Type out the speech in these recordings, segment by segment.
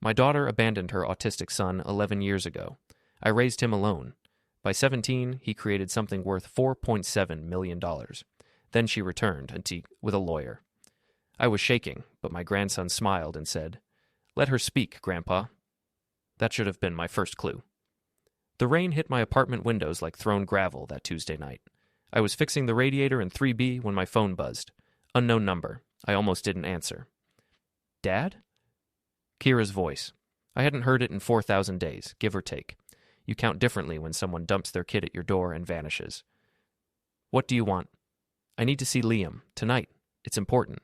My daughter abandoned her autistic son 11 years ago. I raised him alone. By 17, he created something worth $4.7 million. Then she returned, with a lawyer. I was shaking, but my grandson smiled and said, "Let her speak, Grandpa." That should have been my first clue. The rain hit my apartment windows like thrown gravel that Tuesday night. I was fixing the radiator in 3B when my phone buzzed. Unknown number. I almost didn't answer. Dad? Kyra's voice. I hadn't heard it in 4,000 days, give or take. You count differently when someone dumps their kid at your door and vanishes. What do you want? I need to see Liam, tonight. It's important.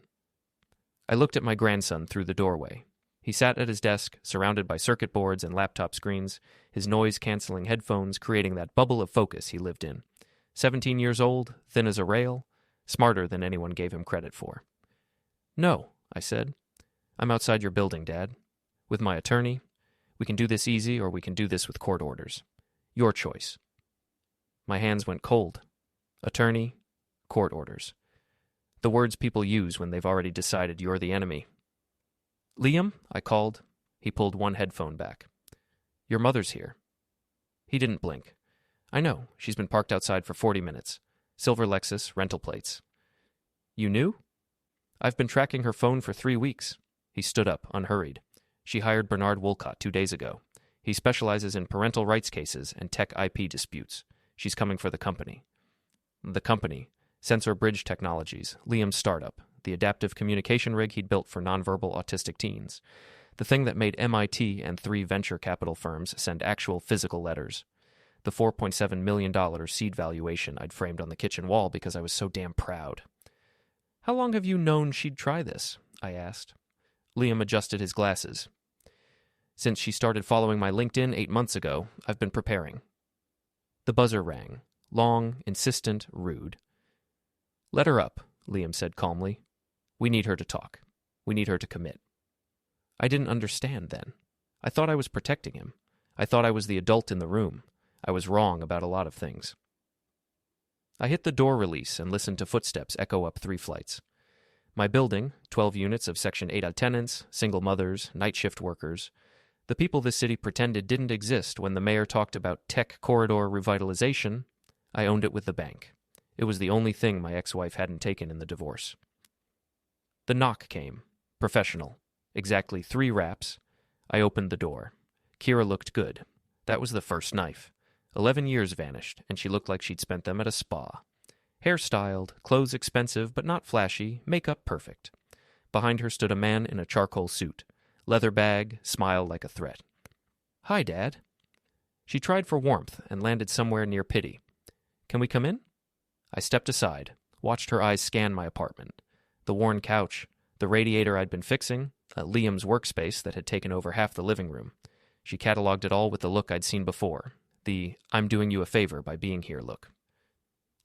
I looked at my grandson through the doorway. He sat at his desk, surrounded by circuit boards and laptop screens, his noise-canceling headphones creating that bubble of focus he lived in. 17 years old, thin as a rail, smarter than anyone gave him credit for. No, I said. I'm outside your building, Dad. With my attorney. We can do this easy or we can do this with court orders. Your choice. My hands went cold. Attorney, court orders. The words people use when they've already decided you're the enemy. Liam, I called. He pulled one headphone back. Your mother's here. He didn't blink. I know. She's been parked outside for 40 minutes. Silver Lexus, rental plates. You knew? I've been tracking her phone for 3 weeks. He stood up, unhurried. She hired Bernard Wolcott 2 days ago. He specializes in parental rights cases and tech IP disputes. She's coming for the company. The company, Sensor Bridge Technologies, Liam's startup, the adaptive communication rig he'd built for nonverbal autistic teens, the thing that made MIT and 3 venture capital firms send actual physical letters, the $4.7 million seed valuation I'd framed on the kitchen wall because I was so damn proud. How long have you known she'd try this? I asked. Liam adjusted his glasses. Since she started following my LinkedIn 8 months ago, I've been preparing. The buzzer rang. Long, insistent, rude. Let her up, Liam said calmly. We need her to talk. We need her to commit. I didn't understand then. I thought I was protecting him. I thought I was the adult in the room. I was wrong about a lot of things. I hit the door release and listened to footsteps echo up 3 flights. My building, 12 units of Section 8 tenants, single mothers, night shift workers, the people this city pretended didn't exist when the mayor talked about tech corridor revitalization, I owned it with the bank. It was the only thing my ex-wife hadn't taken in the divorce. The knock came. Professional. Exactly 3 raps. I opened the door. Kyra looked good. That was the first knife. 11 years vanished, and she looked like she'd spent them at a spa. Hair styled, clothes expensive but not flashy, makeup perfect. Behind her stood a man in a charcoal suit. Leather bag, smile like a threat. Hi, Dad. She tried for warmth and landed somewhere near pity. Can we come in? I stepped aside, watched her eyes scan my apartment. The worn couch, the radiator I'd been fixing, Liam's workspace that had taken over half the living room. She cataloged it all with the look I'd seen before, the I'm doing you a favor by being here look.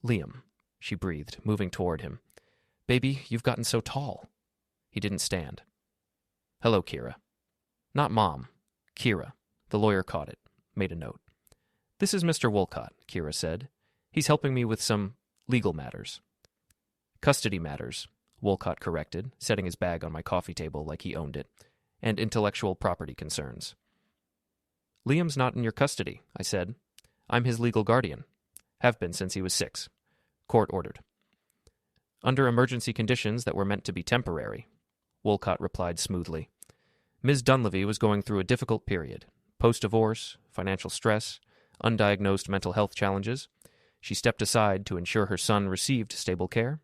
Liam, she breathed, moving toward him. Baby, you've gotten so tall. He didn't stand. Hello, Kyra. Not Mom. Kyra. The lawyer caught it, made a note. This is Mr. Wolcott, Kyra said. He's helping me with some legal matters. Custody matters, Wolcott corrected, setting his bag on my coffee table like he owned it, and intellectual property concerns. Liam's not in your custody, I said. I'm his legal guardian. Have been since he was 6. Court ordered. Under emergency conditions that were meant to be temporary, Wolcott replied smoothly. Ms. Dunleavy was going through a difficult period. Post-divorce, financial stress, undiagnosed mental health challenges. She stepped aside to ensure her son received stable care.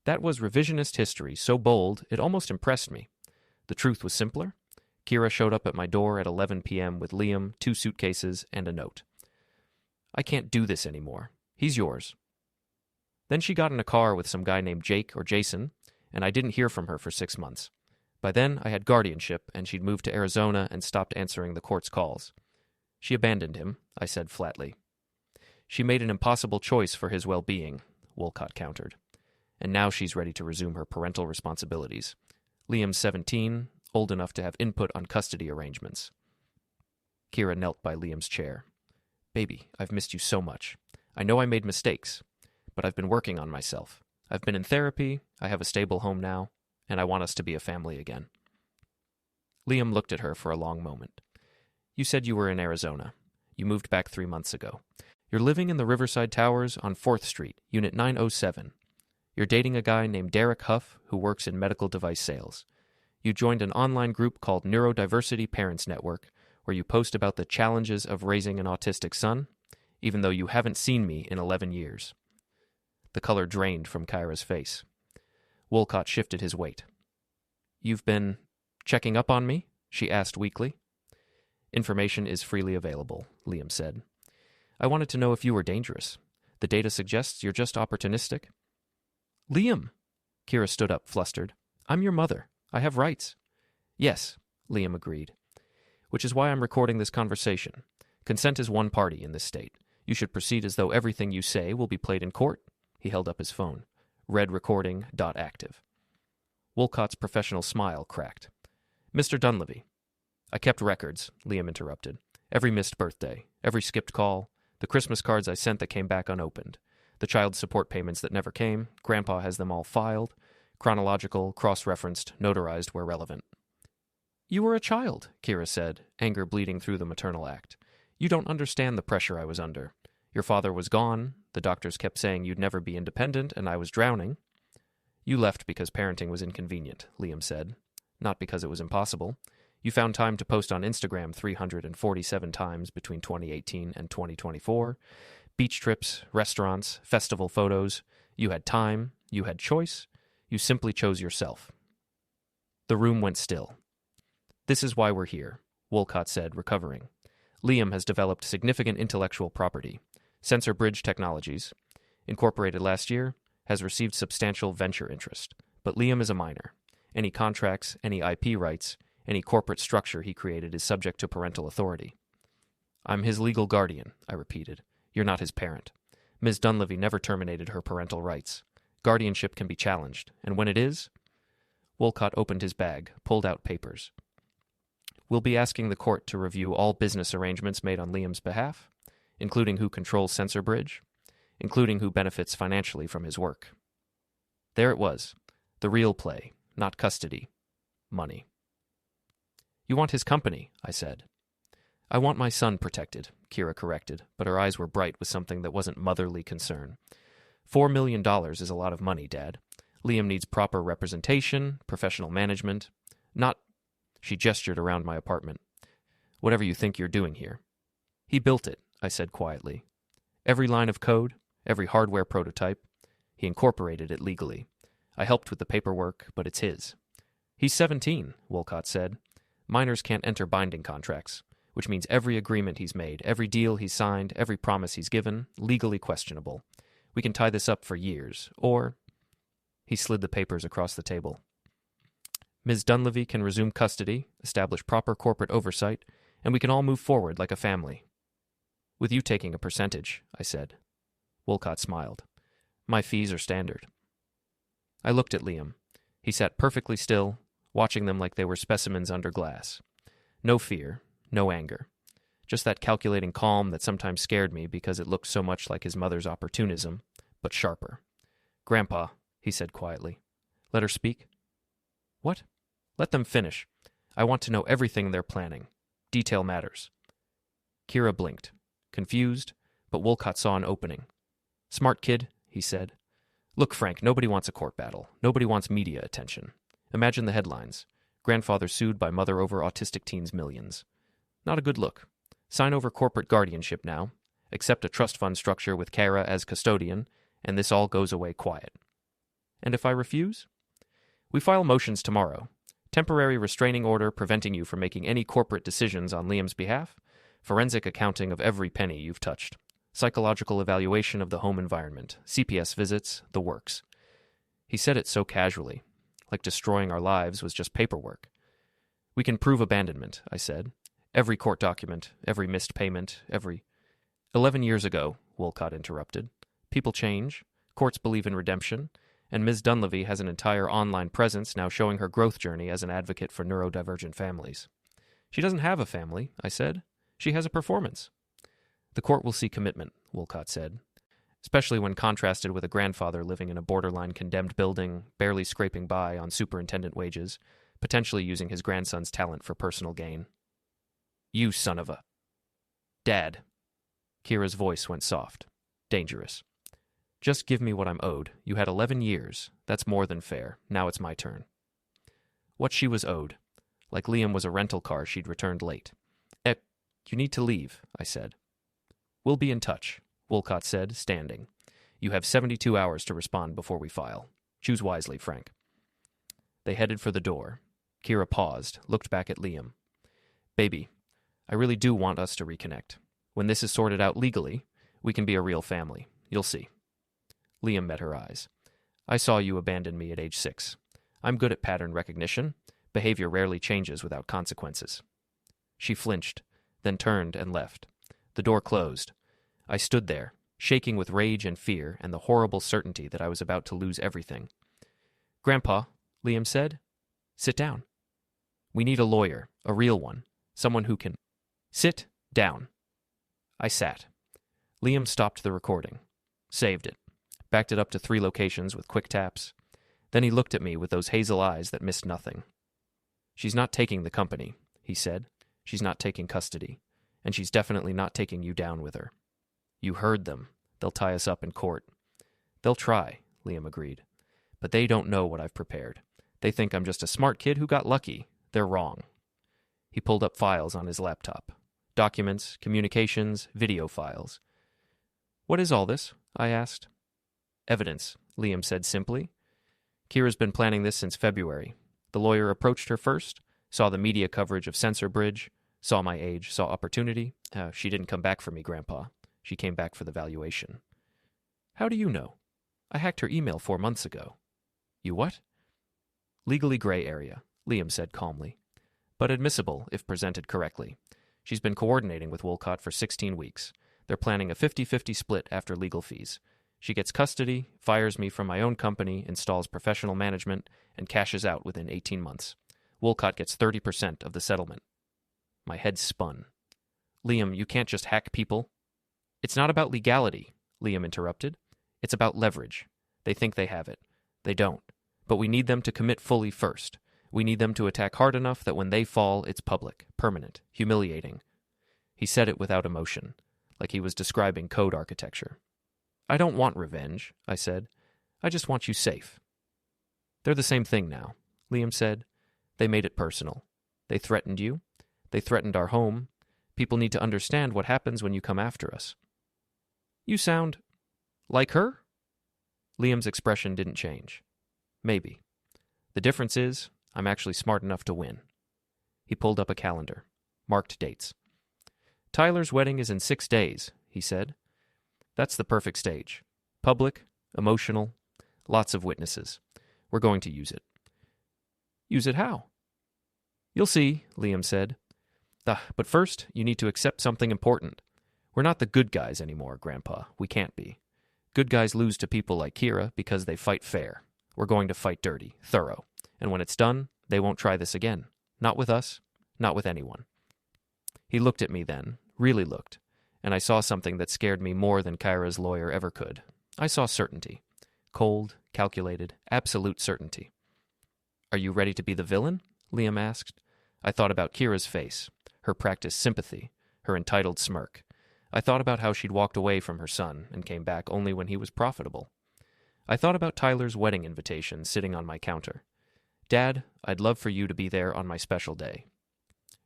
That was revisionist history so bold it almost impressed me. The truth was simpler. Kyra showed up at my door at 11 p.m. with Liam, 2 suitcases, and a note. I can't do this anymore. He's yours. Then she got in a car with some guy named Jake or Jason, and I didn't hear from her for 6 months. By then, I had guardianship, and she'd moved to Arizona and stopped answering the court's calls. She abandoned him, I said flatly. She made an impossible choice for his well-being, Wolcott countered. And now she's ready to resume her parental responsibilities. Liam's 17, old enough to have input on custody arrangements. Kyra knelt by Liam's chair. Baby, I've missed you so much. I know I made mistakes, but I've been working on myself. I've been in therapy, I have a stable home now, and I want us to be a family again. Liam looked at her for a long moment. You said you were in Arizona. You moved back 3 months ago. You're living in the Riverside Towers on 4th Street, Unit 907. You're dating a guy named Derek Huff who works in medical device sales. You joined an online group called Neurodiversity Parents Network, where you post about the challenges of raising an autistic son, even though you haven't seen me in 11 years. The color drained from Kyra's face. Wolcott shifted his weight. You've been checking up on me? She asked weakly. Information is freely available, Liam said. I wanted to know if you were dangerous. The data suggests you're just opportunistic. Liam! Kyra stood up, flustered. I'm your mother. I have rights. Yes, Liam agreed. Which is why I'm recording this conversation. Consent is one party in this state. You should proceed as though everything you say will be played in court. He held up his phone. Red recording, .active. Wolcott's professional smile cracked. Mr. Dunleavy. I kept records, Liam interrupted. Every missed birthday, every skipped call, the Christmas cards I sent that came back unopened, the child support payments that never came, Grandpa has them all filed, chronological, cross-referenced, notarized where relevant. You were a child, Kyra said, anger bleeding through the maternal act. You don't understand the pressure I was under. Your father was gone, the doctors kept saying you'd never be independent, and I was drowning. You left because parenting was inconvenient, Liam said. Not because it was impossible. You found time to post on Instagram 347 times between 2018 and 2024. Beach trips, restaurants, festival photos. You had time. You had choice. You simply chose yourself. The room went still. This is why we're here, Wolcott said, recovering. Liam has developed significant intellectual property. Sensor Bridge Technologies, incorporated last year, has received substantial venture interest. But Liam is a minor. Any contracts, any IP rights, any corporate structure he created is subject to parental authority. I'm his legal guardian, I repeated. You're not his parent. Ms. Dunleavy never terminated her parental rights. Guardianship can be challenged, and when it is... Wolcott opened his bag, pulled out papers. We'll be asking the court to review all business arrangements made on Liam's behalf, including who controls Sensor Bridge, including who benefits financially from his work. There it was, the real play, not custody, money. You want his company, I said. I want my son protected, Kyra corrected, but her eyes were bright with something that wasn't motherly concern. $4 million is a lot of money, Dad. Liam needs proper representation, professional management, not... She gestured around my apartment. Whatever you think you're doing here. He built it, I said quietly. Every line of code, every hardware prototype. He incorporated it legally. I helped with the paperwork, but it's his. He's 17, Wolcott said. Minors can't enter binding contracts, which means every agreement he's made, every deal he's signed, every promise he's given, legally questionable. We can tie this up for years, or... He slid the papers across the table. Ms. Dunleavy can resume custody, establish proper corporate oversight, and we can all move forward like a family. With you taking a percentage, I said. Wolcott smiled. My fees are standard. I looked at Liam. He sat perfectly still, watching them like they were specimens under glass. No fear, no anger. Just that calculating calm that sometimes scared me because it looked so much like his mother's opportunism, but sharper. Grandpa, he said quietly. Let her speak. What? Let them finish. I want to know everything they're planning. Detail matters. Kyra blinked, confused, but Wolcott saw an opening. Smart kid, he said. Look, Frank, nobody wants a court battle. Nobody wants media attention. Imagine the headlines. Grandfather sued by mother over autistic teen's millions. Not a good look. Sign over corporate guardianship now. Accept a trust fund structure with Kyra as custodian, and this all goes away quiet. And if I refuse? We file motions tomorrow. Temporary restraining order preventing you from making any corporate decisions on Liam's behalf. Forensic accounting of every penny you've touched. Psychological evaluation of the home environment. CPS visits, the works. He said it so casually, like destroying our lives was just paperwork. We can prove abandonment, I said. Every court document, every missed payment, every... 11 years ago, Wolcott interrupted. People change. Courts believe in redemption. And Ms. Dunleavy has an entire online presence now showing her growth journey as an advocate for neurodivergent families. She doesn't have a family, I said. She has a performance. The court will see commitment, Wolcott said, especially when contrasted with a grandfather living in a borderline condemned building, barely scraping by on superintendent wages, potentially using his grandson's talent for personal gain. You son of a... Dad. Kyra's voice went soft. Dangerous. Just give me what I'm owed. You had 11 years. That's more than fair. Now it's my turn. What she was owed. Like Liam was a rental car she'd returned late. You need to leave, I said. We'll be in touch, Wolcott said, standing. You have 72 hours to respond before we file. Choose wisely, Frank. They headed for the door. Kyra paused, looked back at Liam. Baby, I really do want us to reconnect. When this is sorted out legally, we can be a real family. You'll see. Liam met her eyes. I saw you abandon me at age 6. I'm good at pattern recognition. Behavior rarely changes without consequences. She flinched, then turned and left. The door closed. I stood there, shaking with rage and fear and the horrible certainty that I was about to lose everything. Grandpa, Liam said, sit down. We need a lawyer, a real one, someone who can... Sit down. I sat. Liam stopped the recording, saved it, backed it up to 3 locations with quick taps. Then he looked at me with those hazel eyes that missed nothing. She's not taking the company, he said. She's not taking custody, and she's definitely not taking you down with her. You heard them. They'll tie us up in court. They'll try, Liam agreed. But they don't know what I've prepared. They think I'm just a smart kid who got lucky. They're wrong. He pulled up files on his laptop. Documents, communications, video files. What is all this? I asked. Evidence, Liam said simply. Kyra's been planning this since February. The lawyer approached her first, saw the media coverage of Censor Bridge, saw my age, saw opportunity. She didn't come back for me, Grandpa. She came back for the valuation. How do you know? I hacked her email 4 months ago. You what? Legally gray area, Liam said calmly. But admissible if presented correctly. She's been coordinating with Wolcott for 16 weeks. They're planning a 50-50 split after legal fees. She gets custody, fires me from my own company, installs professional management, and cashes out within 18 months. Wolcott gets 30% of the settlement. My head spun. Liam, you can't just hack people. It's not about legality, Liam interrupted. It's about leverage. They think they have it. They don't. But we need them to commit fully first. We need them to attack hard enough that when they fall, it's public, permanent, humiliating. He said it without emotion, like he was describing code architecture. I don't want revenge, I said. I just want you safe. They're the same thing now, Liam said. They made it personal. They threatened you. They threatened our home. People need to understand what happens when you come after us. You sound... like her? Liam's expression didn't change. Maybe. The difference is, I'm actually smart enough to win. He pulled up a calendar. Marked dates. Tyler's wedding is in 6 days, he said. That's the perfect stage. Public, emotional, lots of witnesses. We're going to use it. Use it how? You'll see, Liam said. But first, you need to accept something important. We're not the good guys anymore, Grandpa. We can't be. Good guys lose to people like Kyra because they fight fair. We're going to fight dirty, thorough. And when it's done, they won't try this again. Not with us, not with anyone. He looked at me then, really looked, and I saw something that scared me more than Kyra's lawyer ever could. I saw certainty. Cold, calculated, absolute certainty. Are you ready to be the villain? Liam asked. I thought about Kyra's face, her practiced sympathy, her entitled smirk. I thought about how she'd walked away from her son and came back only when he was profitable. I thought about Tyler's wedding invitation sitting on my counter. Dad, I'd love for you to be there on my special day.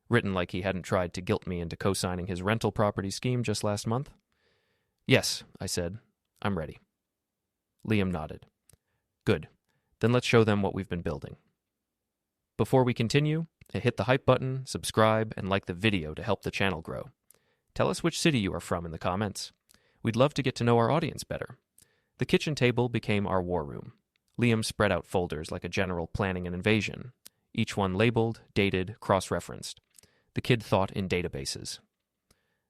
Written like he hadn't tried to guilt me into co-signing his rental property scheme just last month. Yes, I said. I'm ready. Liam nodded. Good. Then let's show them what we've been building. Before we continue, hit the hype button, subscribe, and like the video to help the channel grow. Tell us which city you are from in the comments. We'd love to get to know our audience better. The kitchen table became our war room. Liam spread out folders like a general planning an invasion, each one labeled, dated, cross-referenced. The kid thought in databases.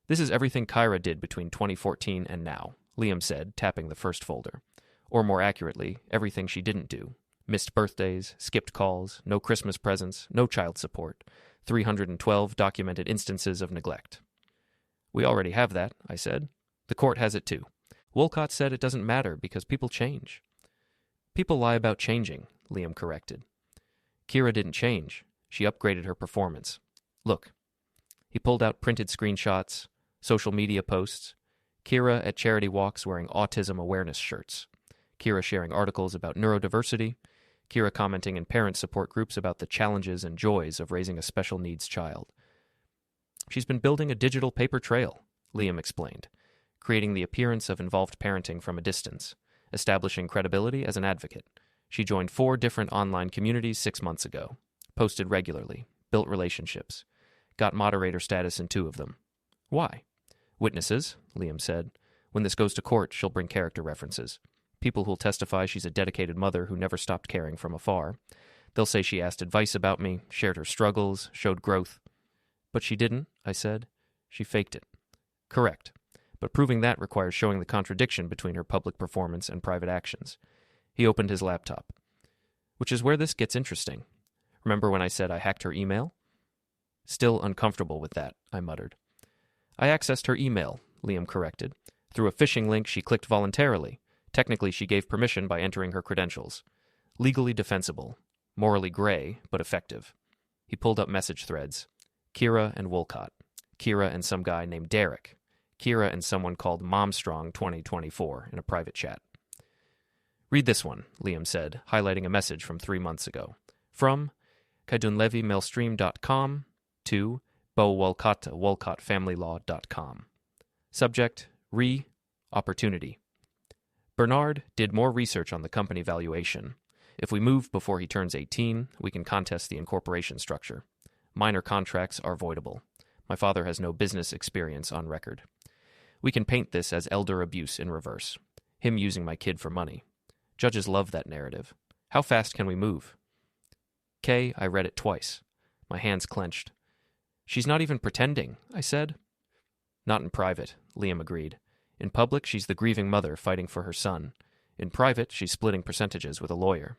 This is everything Kyra did between 2014 and now, Liam said, tapping the first folder. Or more accurately, everything she didn't do. Missed birthdays, skipped calls, no Christmas presents, no child support, 312 documented instances of neglect. We already have that, I said. The court has it too. Wolcott said it doesn't matter because people change. People lie about changing, Liam corrected. Kyra didn't change. She upgraded her performance. Look. He pulled out printed screenshots, social media posts, Kyra at charity walks wearing autism awareness shirts, Kyra sharing articles about neurodiversity, Kyra commenting in parent support groups about the challenges and joys of raising a special needs child. She's been building a digital paper trail, Liam explained, creating the appearance of involved parenting from a distance, establishing credibility as an advocate. She joined 4 different online communities 6 months ago, posted regularly, built relationships, got moderator status in 2 of them. Why? Witnesses, Liam said. When this goes to court, she'll bring character references. People who'll testify she's a dedicated mother who never stopped caring from afar. They'll say she asked advice about me, shared her struggles, showed growth. But she didn't, I said. She faked it. Correct. But proving that requires showing the contradiction between her public performance and private actions. He opened his laptop. Which is where this gets interesting. Remember when I said I hacked her email? Still uncomfortable with that, I muttered. I accessed her email, Liam corrected. Through a phishing link she clicked voluntarily. Technically, she gave permission by entering her credentials. Legally defensible. Morally gray, but effective. He pulled up message threads. Kyra and Wolcott. Kyra and some guy named Derek. Kyra and someone called Momstrong 2024 in a private chat. Read this one, Liam said, highlighting a message from 3 months ago. From kaidunlevimailstream.com to wolcottfamilylaw.com. Subject, opportunity. Bernard did more research on the company valuation. If we move before he turns 18, we can contest the incorporation structure. Minor contracts are voidable. My father has no business experience on record. We can paint this as elder abuse in reverse. Him using my kid for money. Judges love that narrative. How fast can we move? Kay, I read it twice. My hands clenched. She's not even pretending, I said. Not in private, Liam agreed. In public, she's the grieving mother fighting for her son. In private, she's splitting percentages with a lawyer.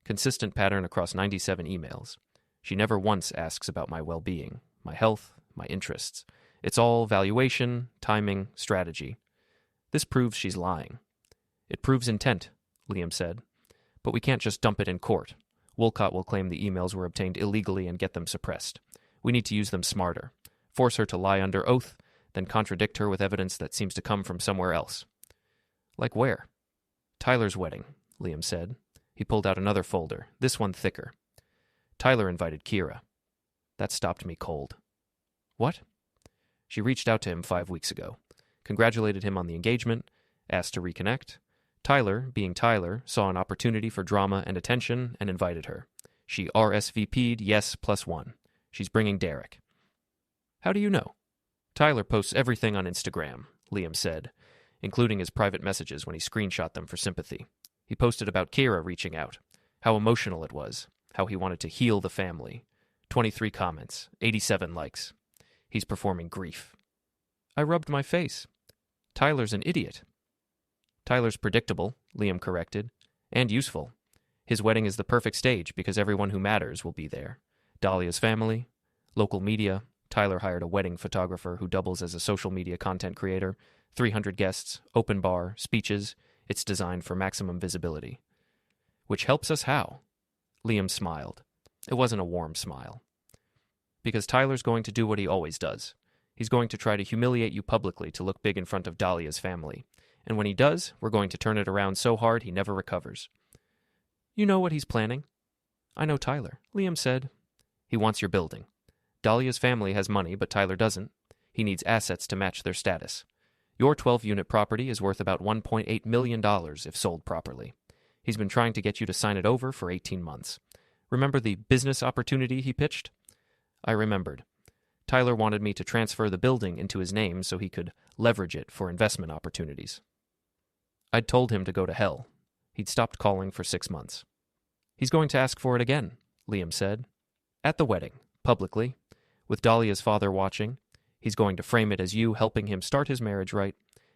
Consistent pattern across 97 emails. She never once asks about my well-being, my health, my interests. It's all valuation, timing, strategy. This proves she's lying. It proves intent, Liam said. But we can't just dump it in court. Wolcott will claim the emails were obtained illegally and get them suppressed. We need to use them smarter. Force her to lie under oath, then contradict her with evidence that seems to come from somewhere else. Like where? Tyler's wedding, Liam said. He pulled out another folder, this one thicker. Tyler invited Kyra. That stopped me cold. What? She reached out to him 5 weeks ago, congratulated him on the engagement, asked to reconnect. Tyler, being Tyler, saw an opportunity for drama and attention and invited her. She RSVP'd yes +1. She's bringing Derek. How do you know? Tyler posts everything on Instagram, Liam said, including his private messages when he screenshot them for sympathy. He posted about Kyra reaching out, how emotional it was, how he wanted to heal the family. 23 comments, 87 likes. He's performing grief. I rubbed my face. Tyler's an idiot. Tyler's predictable, Liam corrected, and useful. His wedding is the perfect stage because everyone who matters will be there. Dahlia's family, local media. Tyler hired a wedding photographer who doubles as a social media content creator. 300 guests, open bar, speeches. It's designed for maximum visibility. Which helps us how? Liam smiled. It wasn't a warm smile. Because Tyler's going to do what he always does. He's going to try to humiliate you publicly to look big in front of Dahlia's family. And when he does, we're going to turn it around so hard he never recovers. You know what he's planning? I know Tyler, Liam said. He wants your building. Dahlia's family has money, but Tyler doesn't. He needs assets to match their status. Your 12-unit property is worth about $1.8 million if sold properly. He's been trying to get you to sign it over for 18 months. Remember the business opportunity he pitched? I remembered. Tyler wanted me to transfer the building into his name so he could leverage it for investment opportunities. I'd told him to go to hell. He'd stopped calling for 6 months. He's going to ask for it again, Liam said. At the wedding, publicly, with Dahlia's father watching. He's going to frame it as you helping him start his marriage right,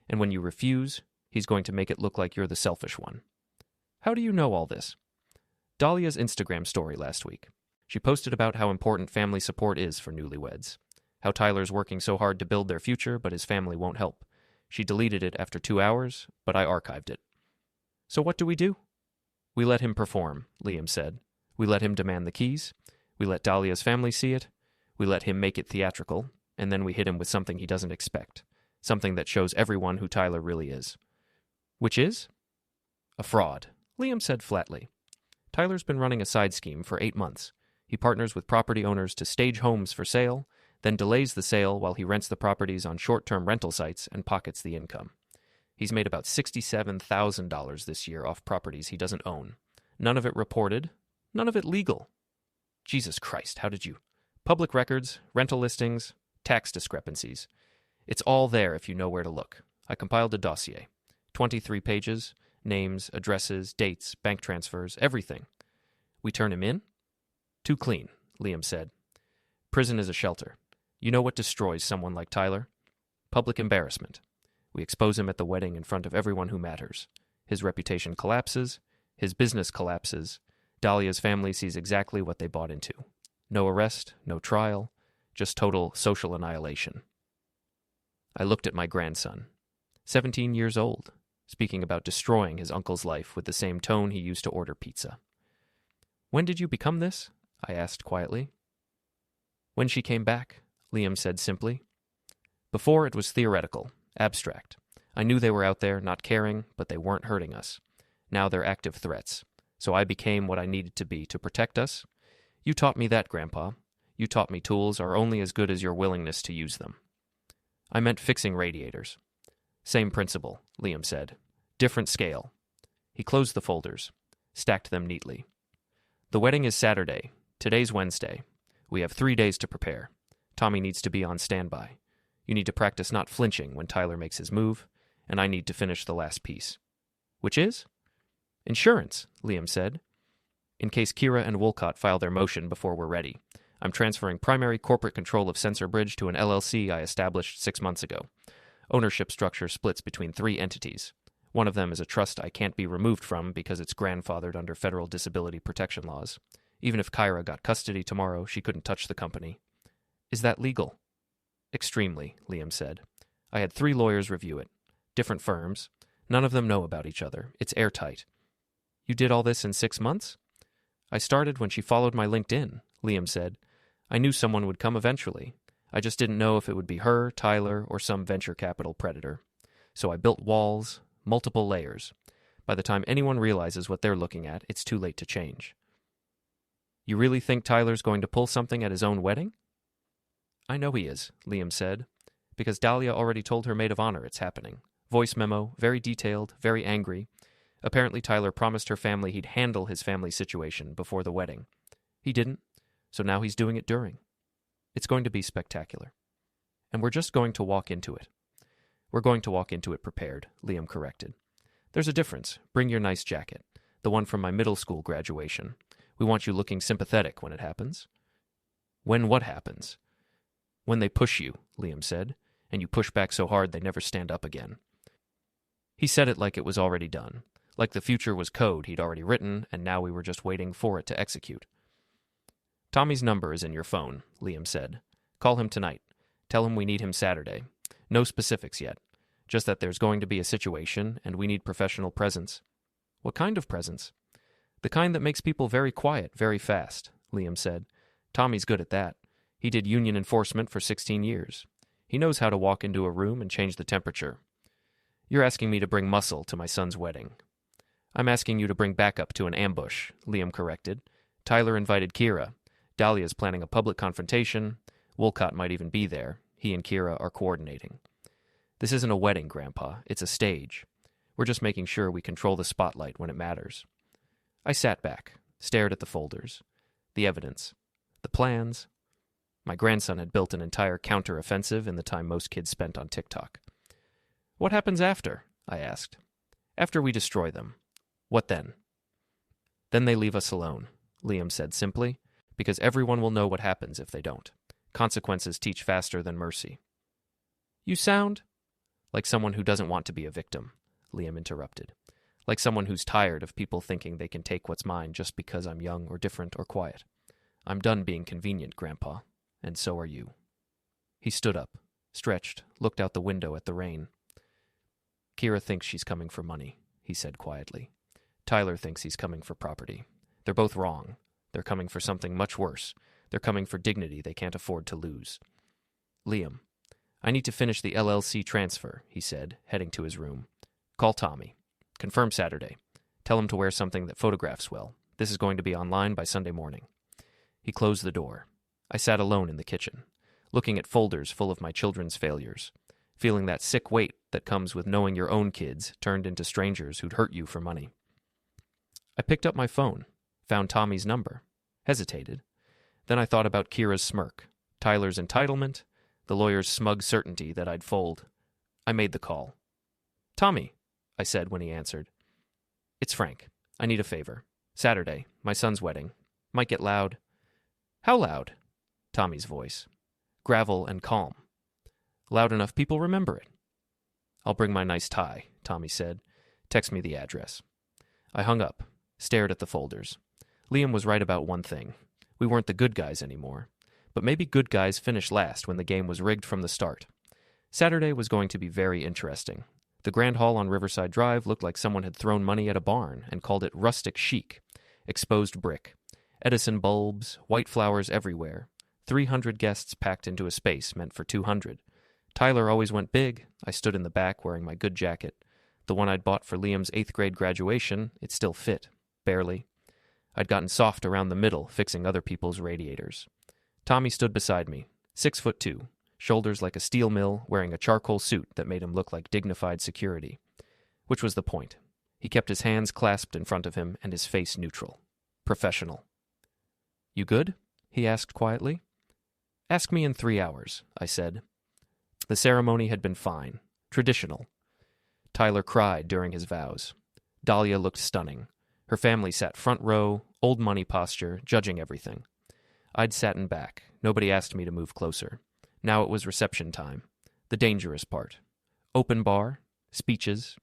and when you refuse, he's going to make it look like you're the selfish one. How do you know all this? Dahlia's Instagram story last week. She posted about how important family support is for newlyweds, how Tyler's working so hard to build their future, but his family won't help. She deleted it after 2 hours, but I archived it. So what do? We let him perform, Liam said. We let him demand the keys. We let Dahlia's family see it. We let him make it theatrical, and then we hit him with something he doesn't expect. Something that shows everyone who Tyler really is. Which is? A fraud, Liam said flatly. Tyler's been running a side scheme for 8 months. He partners with property owners to stage homes for sale, then delays the sale while he rents the properties on short-term rental sites and pockets the income. He's made about $67,000 this year off properties he doesn't own. None of it reported, none of it legal. Jesus Christ, how did you? Public records, rental listings, tax discrepancies. It's all there if you know where to look. I compiled a dossier. 23 pages, names, addresses, dates, bank transfers, everything. We turn him in? Too clean, Liam said. Prison is a shelter. You know what destroys someone like Tyler? Public embarrassment. We expose him at the wedding in front of everyone who matters. His reputation collapses. His business collapses. Dahlia's family sees exactly what they bought into. No arrest, no trial, just total social annihilation. I looked at my grandson, 17 years old, speaking about destroying his uncle's life with the same tone he used to order pizza. When did you become this? I asked quietly. When she came back, Liam said simply. Before it was theoretical, abstract. I knew they were out there, not caring, but they weren't hurting us. Now they're active threats. So I became what I needed to be to protect us. You taught me that, Grandpa. You taught me tools are only as good as your willingness to use them. I meant fixing radiators. Same principle, Liam said. Different scale. He closed the folders, stacked them neatly. The wedding is Saturday. Today's Wednesday. We have 3 days to prepare. Tommy needs to be on standby. You need to practice not flinching when Tyler makes his move, and I need to finish the last piece. Which is? Insurance, Liam said. In case Kyra and Wolcott file their motion before we're ready. I'm transferring primary corporate control of Sensor Bridge to an LLC I established 6 months ago. Ownership structure splits between 3 entities. One of them is a trust I can't be removed from because it's grandfathered under federal disability protection laws. Even if Kyra got custody tomorrow, she couldn't touch the company. Is that legal? Extremely, Liam said. I had 3 lawyers review it. Different firms. None of them know about each other. It's airtight. You did all this in 6 months? I started when she followed my LinkedIn, Liam said. I knew someone would come eventually. I just didn't know if it would be her, Tyler, or some venture capital predator. So I built walls, multiple layers. By the time anyone realizes what they're looking at, it's too late to change. You really think Tyler's going to pull something at his own wedding? I know he is, Liam said, because Dahlia already told her maid of honor it's happening. Voice memo, very detailed, very angry. Apparently Tyler promised her family he'd handle his family situation before the wedding. He didn't, so now he's doing it during. It's going to be spectacular. And we're just going to walk into it. We're going to walk into it prepared, Liam corrected. There's a difference. Bring your nice jacket. The one from my middle school graduation. We want you looking sympathetic when it happens. When what happens? When they push you, Liam said, and you push back so hard they never stand up again. He said it like it was already done, like the future was code he'd already written, and now we were just waiting for it to execute. Tommy's number is in your phone, Liam said. Call him tonight. Tell him we need him Saturday. No specifics yet. Just that there's going to be a situation, and we need professional presence. What kind of presence? The kind that makes people very quiet, very fast, Liam said. Tommy's good at that. He did union enforcement for 16 years. He knows how to walk into a room and change the temperature. You're asking me to bring muscle to my son's wedding. I'm asking you to bring backup to an ambush, Liam corrected. Tyler invited Kyra. Dahlia's planning a public confrontation. Wolcott might even be there. He and Kyra are coordinating. This isn't a wedding, Grandpa. It's a stage. We're just making sure we control the spotlight when it matters. I sat back, stared at the folders, the evidence, the plans. My grandson had built an entire counter-offensive in the time most kids spent on TikTok. What happens after? I asked. After we destroy them. What then? Then they leave us alone, Liam said simply, because everyone will know what happens if they don't. Consequences teach faster than mercy. You sound like someone who doesn't want to be a victim, Liam interrupted. Like someone who's tired of people thinking they can take what's mine just because I'm young or different or quiet. I'm done being convenient, Grandpa, and so are you. He stood up, stretched, looked out the window at the rain. Kyra thinks she's coming for money, he said quietly. Tyler thinks he's coming for property. They're both wrong. They're coming for something much worse. They're coming for dignity they can't afford to lose. Liam, I need to finish the LLC transfer, he said, heading to his room. Call Tommy. Confirm Saturday. Tell him to wear something that photographs well. This is going to be online by Sunday morning. He closed the door. I sat alone in the kitchen, looking at folders full of my children's failures, feeling that sick weight that comes with knowing your own kids turned into strangers who'd hurt you for money. I picked up my phone, found Tommy's number, hesitated. Then I thought about Kyra's smirk, Tyler's entitlement, the lawyer's smug certainty that I'd fold. I made the call. Tommy, I said when he answered. It's Frank. I need a favor. Saturday, my son's wedding. Might get loud. How loud? Tommy's voice. Gravel and calm. Loud enough people remember it. I'll bring my nice tie, Tommy said. Text me the address. I hung up, stared at the folders. Liam was right about one thing. We weren't the good guys anymore. But maybe good guys finished last when the game was rigged from the start. Saturday was going to be very interesting. The Grand Hall on Riverside Drive looked like someone had thrown money at a barn and called it rustic chic. Exposed brick. Edison bulbs, white flowers everywhere. 300 guests packed into a space meant for 200. Tyler always went big. I stood in the back wearing my good jacket. The one I'd bought for Liam's 8th grade graduation, it still fit. Barely. I'd gotten soft around the middle, fixing other people's radiators. Tommy stood beside me, 6'2", shoulders like a steel mill, wearing a charcoal suit that made him look like dignified security. Which was the point. He kept his hands clasped in front of him and his face neutral. Professional. You good? He asked quietly. Ask me in 3 hours, I said. The ceremony had been fine. Traditional. Tyler cried during his vows. Dahlia looked stunning. Her family sat front row, old money posture, judging everything. I'd sat in back. Nobody asked me to move closer. Now it was reception time. The dangerous part. Open bar. Speeches.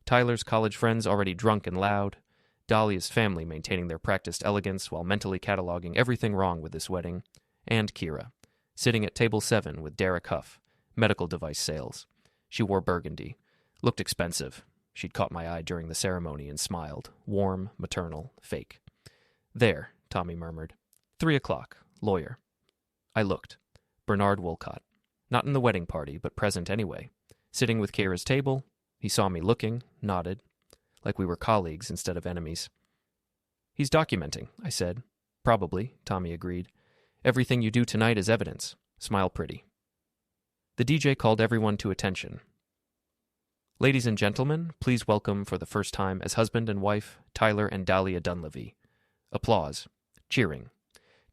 Tyler's college friends already drunk and loud. Dahlia's family maintaining their practiced elegance while mentally cataloging everything wrong with this wedding. And Kyra, sitting at table 7 with Derek Huff, medical device sales. She wore burgundy. Looked expensive. She'd caught my eye during the ceremony and smiled. Warm, maternal, fake. There, Tommy murmured. 3 o'clock. Lawyer. I looked. Bernard Wolcott. Not in the wedding party, but present anyway. Sitting with Kyra's table. He saw me looking, nodded. Like we were colleagues instead of enemies. He's documenting, I said. Probably, Tommy agreed. Everything you do tonight is evidence. Smile pretty. The DJ called everyone to attention. Ladies and gentlemen, please welcome for the first time as husband and wife, Tyler and Dahlia Dunleavy. Applause. Cheering.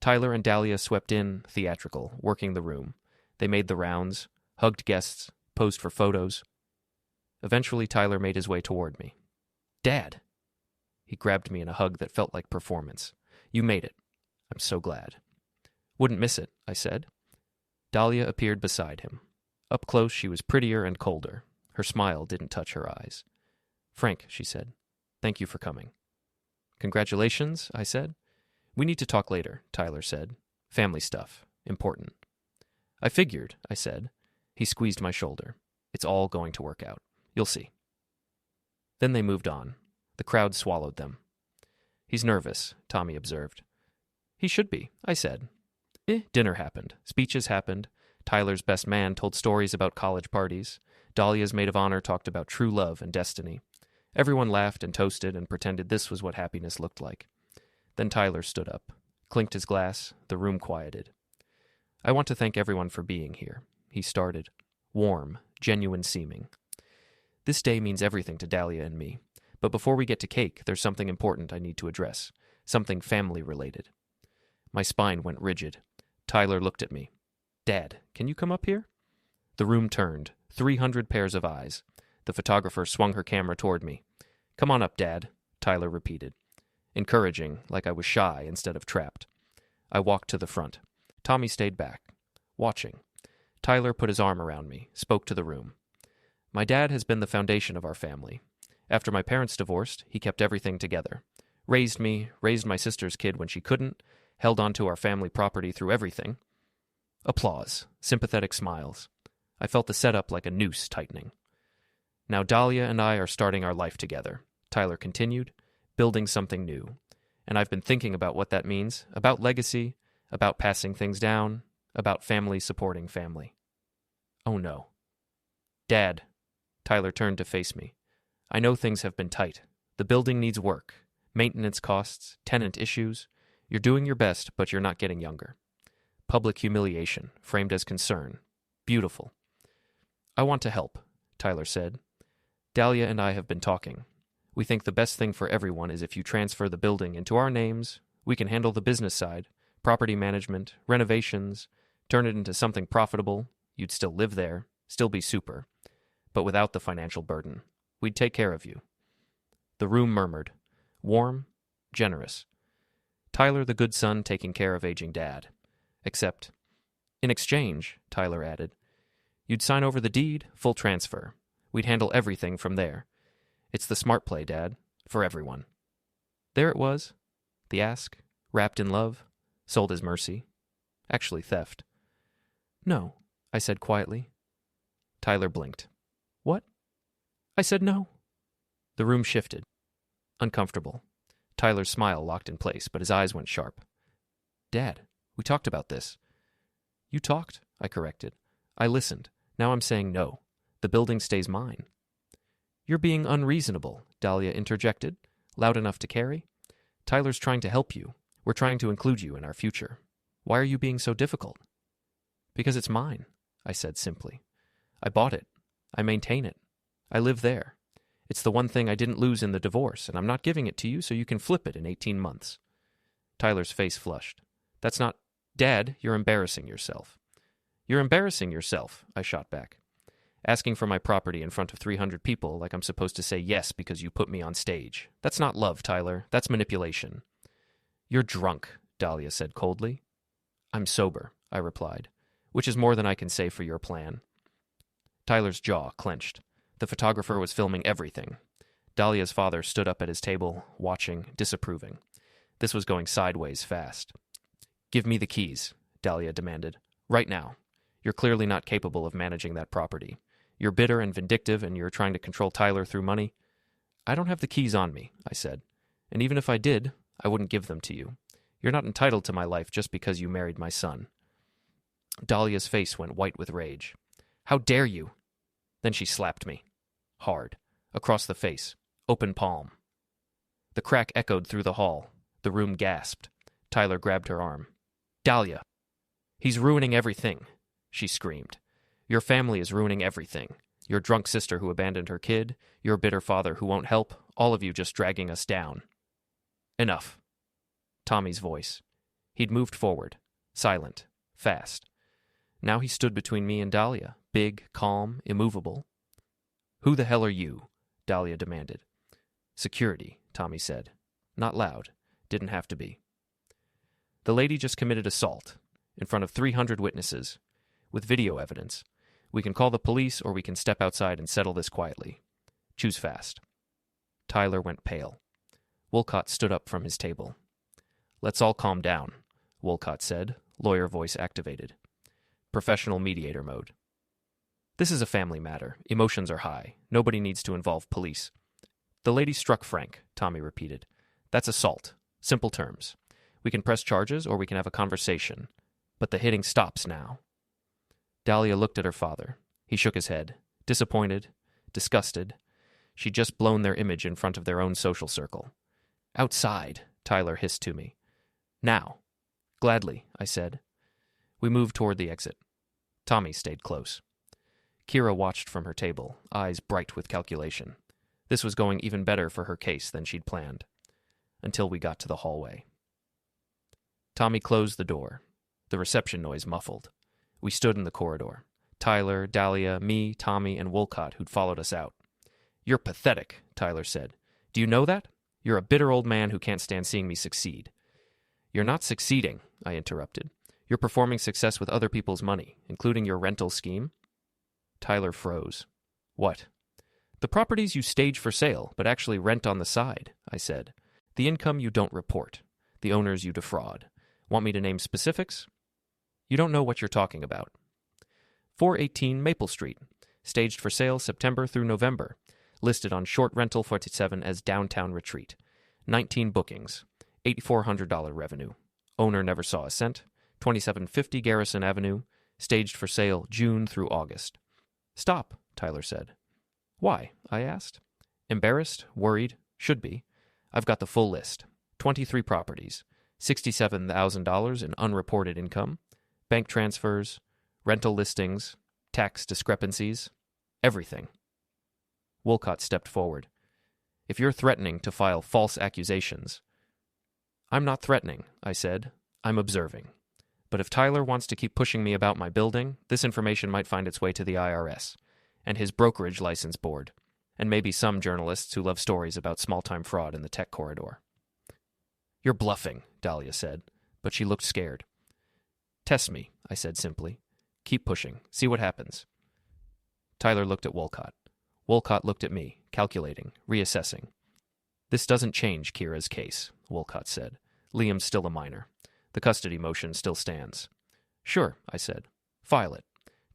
Tyler and Dahlia swept in, theatrical, working the room. They made the rounds, hugged guests, posed for photos. Eventually, Tyler made his way toward me. Dad! He grabbed me in a hug that felt like performance. You made it. I'm so glad. Wouldn't miss it, I said. Dahlia appeared beside him. Up close, she was prettier and colder. Her smile didn't touch her eyes. Frank, she said, thank you for coming. Congratulations, I said. We need to talk later, Tyler said. Family stuff. Important. I figured, I said. He squeezed my shoulder. It's all going to work out. You'll see. Then they moved on. The crowd swallowed them. He's nervous, Tommy observed. He should be, I said. Dinner happened. Speeches happened. Tyler's best man told stories about college parties. Dahlia's maid of honor talked about true love and destiny. Everyone laughed and toasted and pretended this was what happiness looked like. Then Tyler stood up, clinked his glass, the room quieted. I want to thank everyone for being here, he started. Warm, genuine seeming. This day means everything to Dahlia and me. But before we get to cake, there's something important I need to address. Something family-related. My spine went rigid. Tyler looked at me. Dad, can you come up here? The room turned. 300 pairs of eyes. The photographer swung her camera toward me. Come on up, Dad, Tyler repeated. Encouraging, like I was shy instead of trapped. I walked to the front. Tommy stayed back, watching. Tyler put his arm around me, spoke to the room. My dad has been the foundation of our family. After my parents divorced, he kept everything together. Raised me, raised my sister's kid when she couldn't, held on to our family property through everything. Applause, sympathetic smiles. I felt the setup like a noose tightening. Now Dahlia and I are starting our life together, Tyler continued, building something new. And I've been thinking about what that means, about legacy, about passing things down, about family supporting family. Oh no. Dad, Tyler turned to face me. I know things have been tight. The building needs work, maintenance costs, tenant issues. You're doing your best, but you're not getting younger. Public humiliation, framed as concern. Beautiful. I want to help, Tyler said. Dahlia and I have been talking. We think the best thing for everyone is if you transfer the building into our names. We can handle the business side, property management, renovations, turn it into something profitable. You'd still live there, still be super, but without the financial burden. We'd take care of you. The room murmured. Warm, generous. Tyler the good son taking care of aging dad. Except, in exchange, Tyler added, you'd sign over the deed, full transfer. We'd handle everything from there. It's the smart play, Dad, for everyone. There it was, the ask, wrapped in love, sold as mercy, actually theft. No, I said quietly. Tyler blinked. What? I said no. The room shifted. Uncomfortable. Tyler's smile locked in place, but his eyes went sharp. Dad, we talked about this. You talked, I corrected. I listened. Now I'm saying no. The building stays mine. You're being unreasonable, Dahlia interjected, loud enough to carry. Tyler's trying to help you. We're trying to include you in our future. Why are you being so difficult? Because it's mine, I said simply. I bought it. I maintain it. I live there. It's the one thing I didn't lose in the divorce, and I'm not giving it to you so you can flip it in 18 months. Tyler's face flushed. That's not... Dad, you're embarrassing yourself. You're embarrassing yourself, I shot back. Asking for my property in front of 300 people like I'm supposed to say yes because you put me on stage. That's not love, Tyler. That's manipulation. You're drunk, Dahlia said coldly. I'm sober, I replied, which is more than I can say for your plan. Tyler's jaw clenched. The photographer was filming everything. Dahlia's father stood up at his table, watching, disapproving. This was going sideways fast. Give me the keys, Dahlia demanded. Right now. You're clearly not capable of managing that property. You're bitter and vindictive, and you're trying to control Tyler through money. I don't have the keys on me, I said. And even if I did, I wouldn't give them to you. You're not entitled to my life just because you married my son. Dahlia's face went white with rage. How dare you? Then she slapped me. Hard. Across the face. Open palm. The crack echoed through the hall. The room gasped. Tyler grabbed her arm. Dahlia! He's ruining everything, she screamed. Your family is ruining everything. Your drunk sister who abandoned her kid, your bitter father who won't help, all of you just dragging us down. Enough. Tommy's voice. He'd moved forward, silent, fast. Now he stood between me and Dahlia, big, calm, immovable. Who the hell are you? Dahlia demanded. Security, Tommy said. Not loud. Didn't have to be. The lady just committed assault, in front of 300 witnesses, with video evidence. We can call the police or we can step outside and settle this quietly. Choose fast. Tyler went pale. Wolcott stood up from his table. Let's all calm down, Wolcott said, lawyer voice activated. Professional mediator mode. This is a family matter. Emotions are high. Nobody needs to involve police. The lady struck Frank, Tommy repeated. That's assault. Simple terms. We can press charges or we can have a conversation. But the hitting stops now. Dahlia looked at her father. He shook his head. Disappointed. Disgusted. She'd just blown their image in front of their own social circle. Outside, Tyler hissed to me. Now. Gladly, I said. We moved toward the exit. Tommy stayed close. Kyra watched from her table, eyes bright with calculation. This was going even better for her case than she'd planned. Until we got to the hallway. Tommy closed the door. The reception noise muffled. We stood in the corridor. Tyler, Dahlia, me, Tommy, and Wolcott, who'd followed us out. You're pathetic, Tyler said. Do you know that? You're a bitter old man who can't stand seeing me succeed. You're not succeeding, I interrupted. You're performing success with other people's money, including your rental scheme. Tyler froze. What? The properties you stage for sale, but actually rent on the side, I said. The income you don't report. The owners you defraud. Want me to name specifics? You don't know what you're talking about. 418 Maple Street. Staged for sale September through November. Listed on Short Rental 47 as Downtown Retreat. 19 bookings. $8,400 revenue. Owner never saw a cent. 2750 Garrison Avenue, staged for sale June through August. Stop, Tyler said. Why? I asked. Embarrassed, worried, should be. I've got the full list. 23 properties, $67,000 in unreported income, bank transfers, rental listings, tax discrepancies, everything. Wolcott stepped forward. If you're threatening to file false accusations... I'm not threatening, I said. I'm observing. But if Tyler wants to keep pushing me about my building, this information might find its way to the IRS and his brokerage license board, and maybe some journalists who love stories about small-time fraud in the tech corridor. You're bluffing, Dahlia said, but she looked scared. Test me, I said simply. Keep pushing. See what happens. Tyler looked at Wolcott. Wolcott looked at me, calculating, reassessing. This doesn't change Kyra's case, Wolcott said. Liam's still a minor. The custody motion still stands. Sure, I said. File it.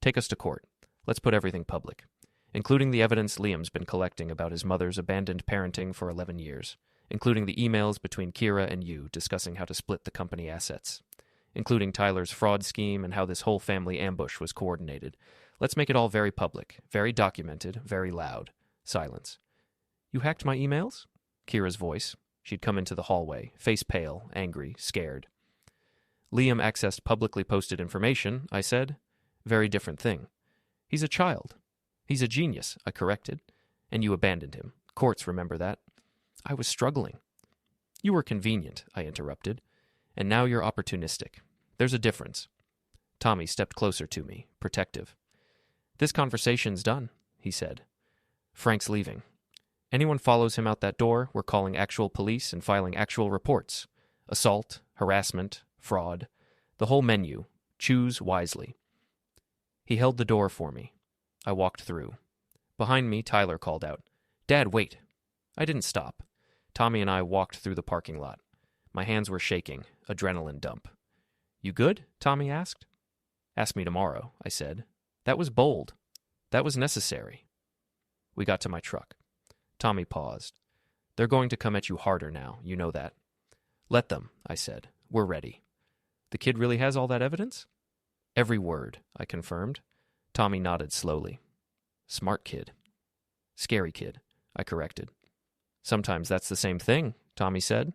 Take us to court. Let's put everything public, including the evidence Liam's been collecting about his mother's abandoned parenting for 11 years, including the emails between Kyra and you discussing how to split the company assets, including Tyler's fraud scheme and how this whole family ambush was coordinated. Let's make it all very public, very documented, very loud. Silence. You hacked my emails? Kyra's voice. She'd come into the hallway, face pale, angry, scared. Liam accessed publicly posted information, I said. Very different thing. He's a child. He's a genius, I corrected. And you abandoned him. Courts remember that. I was struggling. You were convenient, I interrupted. And now you're opportunistic. There's a difference. Tommy stepped closer to me, protective. This conversation's done, he said. Frank's leaving. Anyone follows him out that door, we're calling actual police and filing actual reports. Assault, harassment, fraud. The whole menu. Choose wisely. He held the door for me. I walked through. Behind me, Tyler called out, Dad, wait. I didn't stop. Tommy and I walked through the parking lot. My hands were shaking, adrenaline dump. You good? Tommy asked. Ask me tomorrow, I said. That was bold. That was necessary. We got to my truck. Tommy paused. They're going to come at you harder now, you know that. Let them, I said. We're ready. The kid really has all that evidence? Every word, I confirmed. Tommy nodded slowly. Smart kid. Scary kid, I corrected. Sometimes that's the same thing, Tommy said.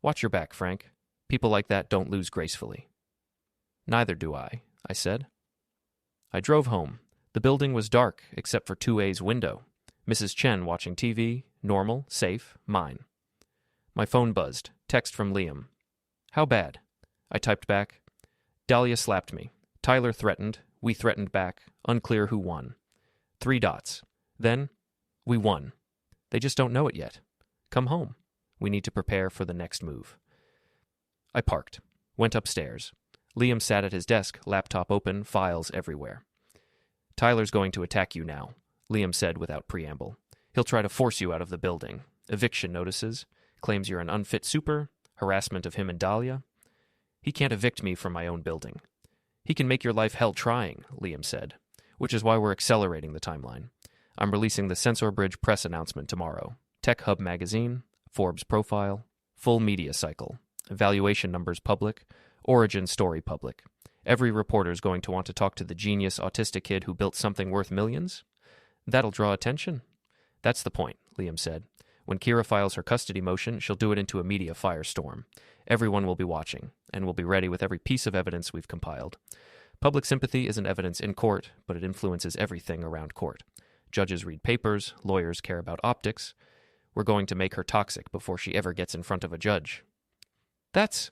Watch your back, Frank. People like that don't lose gracefully. Neither do I said. I drove home. The building was dark, except for 2A's window. Mrs. Chen watching TV, normal, safe, mine. My phone buzzed. Text from Liam. How bad? I typed back. Dahlia slapped me. Tyler threatened. We threatened back. Unclear who won. 3 dots. Then, we won. They just don't know it yet. Come home. We need to prepare for the next move. I parked. Went upstairs. Liam sat at his desk, laptop open, files everywhere. Tyler's going to attack you now, Liam said without preamble. He'll try to force you out of the building. Eviction notices. Claims you're an unfit super. Harassment of him and Dahlia. He can't evict me from my own building. He can make your life hell trying, Liam said, which is why we're accelerating the timeline. I'm releasing the Censor Bridge press announcement tomorrow. Tech Hub magazine, Forbes profile, full media cycle, evaluation numbers public, origin story public. Every reporter's going to want to talk to the genius autistic kid who built something worth millions. That'll draw attention. That's the point, Liam said. When Kyra files her custody motion, she'll do it into a media firestorm. Everyone will be watching, and we'll be ready with every piece of evidence we've compiled. Public sympathy isn't evidence in court, but it influences everything around court. Judges read papers, lawyers care about optics. We're going to make her toxic before she ever gets in front of a judge. That's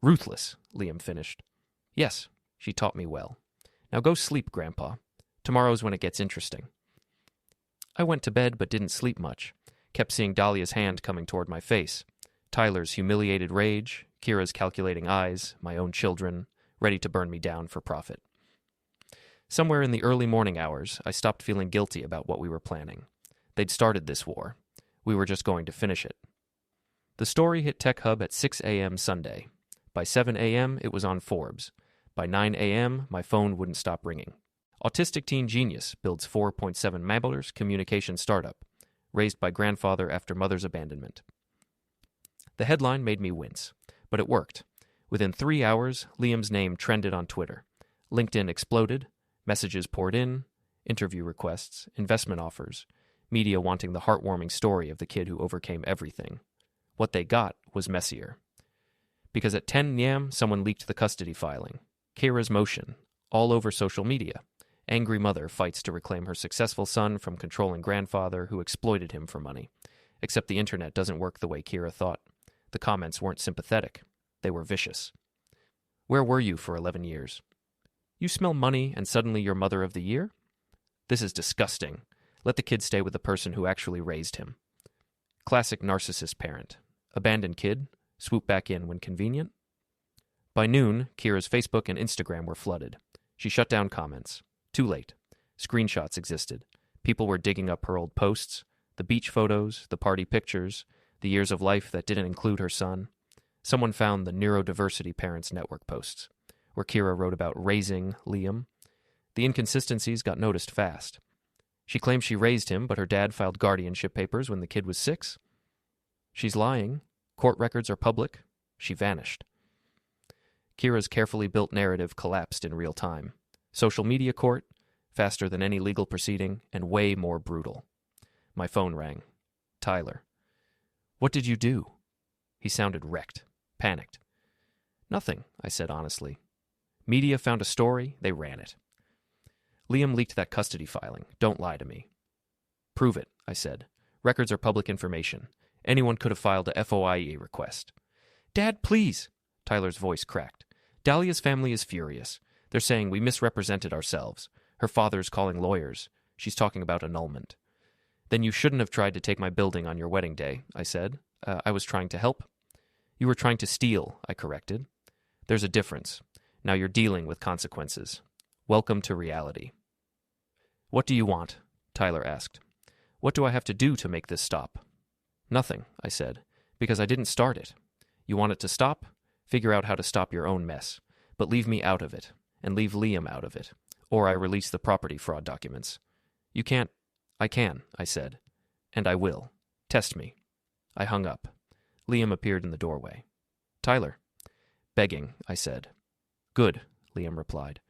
ruthless, Liam finished. Yes, she taught me well. Now go sleep, Grandpa. Tomorrow's when it gets interesting. I went to bed but didn't sleep much. Kept seeing Dahlia's hand coming toward my face. Tyler's humiliated rage, Kyra's calculating eyes, my own children, ready to burn me down for profit. Somewhere in the early morning hours, I stopped feeling guilty about what we were planning. They'd started this war. We were just going to finish it. The story hit Tech Hub at 6 a.m. Sunday. By 7 a.m., it was on Forbes. By 9 a.m., my phone wouldn't stop ringing. Autistic teen genius builds $4.7 million communication startup, raised by grandfather after mother's abandonment. The headline made me wince, but it worked. Within 3 hours, Liam's name trended on Twitter. LinkedIn exploded, messages poured in, interview requests, investment offers, media wanting the heartwarming story of the kid who overcame everything. What they got was messier. Because at 10 a.m., someone leaked the custody filing. Kyra's motion, all over social media. Angry mother fights to reclaim her successful son from controlling grandfather who exploited him for money. Except the internet doesn't work the way Kyra thought. The comments weren't sympathetic. They were vicious. Where were you for 11 years? You smell money and suddenly you're mother of the year? This is disgusting. Let the kid stay with the person who actually raised him. Classic narcissist parent. Abandoned kid, swoop back in when convenient. By noon, Kyra's Facebook and Instagram were flooded. She shut down comments. Too late. Screenshots existed. People were digging up her old posts, the beach photos, the party pictures, the years of life that didn't include her son. Someone found the Neurodiversity Parents Network posts, where Kyra wrote about raising Liam. The inconsistencies got noticed fast. She claimed she raised him, but her dad filed guardianship papers when the kid was 6. She's lying. Court records are public. She vanished. Kyra's carefully built narrative collapsed in real time. Social media court, faster than any legal proceeding, and way more brutal. My phone rang. Tyler. What did you do? He sounded wrecked, panicked. Nothing, I said honestly. Media found a story, they ran it. Liam leaked that custody filing. Don't lie to me. Prove it, I said. Records are public information. Anyone could have filed a FOIA request. Dad, please! Tyler's voice cracked. Dahlia's family is furious. They're saying we misrepresented ourselves. Her father's calling lawyers. She's talking about annulment. Then you shouldn't have tried to take my building on your wedding day, I said. I was trying to help. You were trying to steal, I corrected. There's a difference. Now you're dealing with consequences. Welcome to reality. What do you want? Tyler asked. What do I have to do to make this stop? Nothing, I said, because I didn't start it. You want it to stop? Figure out how to stop your own mess. But leave me out of it, and leave Liam out of it, or I release the property fraud documents. You can't. I can, I said. And I will. Test me. I hung up. Liam appeared in the doorway. Tyler. Begging, I said. Good, Liam replied.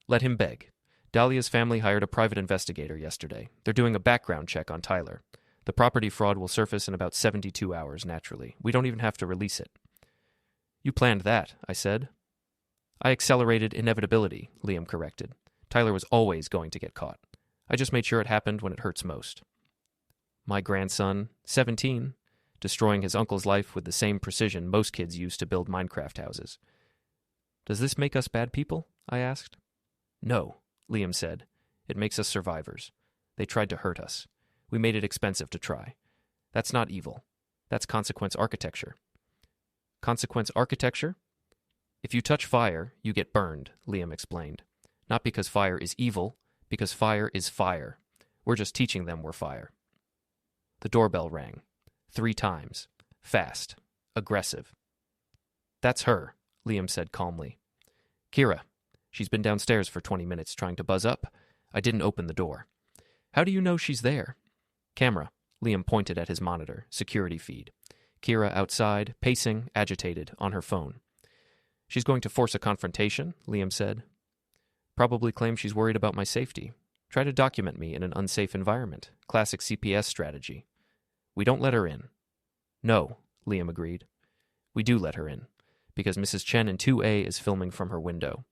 Let him beg. Dahlia's family hired a private investigator yesterday. They're doing a background check on Tyler. The property fraud will surface in about 72 hours, naturally. We don't even have to release it. You planned that, I said. I accelerated inevitability, Liam corrected. Tyler was always going to get caught. I just made sure it happened when it hurts most. My grandson, 17, destroying his uncle's life with the same precision most kids use to build Minecraft houses. Does this make us bad people? I asked. No, Liam said. It makes us survivors. They tried to hurt us. We made it expensive to try. That's not evil. That's consequence architecture. Consequence architecture? If you touch fire, you get burned, Liam explained. Not because fire is evil, because fire is fire. We're just teaching them we're fire. The doorbell rang. 3 times. Fast. Aggressive. That's her, Liam said calmly. Kyra. She's been downstairs for 20 minutes trying to buzz up. I didn't open the door. How do you know she's there? Camera. Liam pointed at his monitor, security feed. Kyra outside, pacing, agitated, on her phone. She's going to force a confrontation, Liam said. Probably claim she's worried about my safety. Try to document me in an unsafe environment. Classic CPS strategy. We don't let her in. No, Liam agreed. We do let her in, because Mrs. Chen in 2A is filming from her window,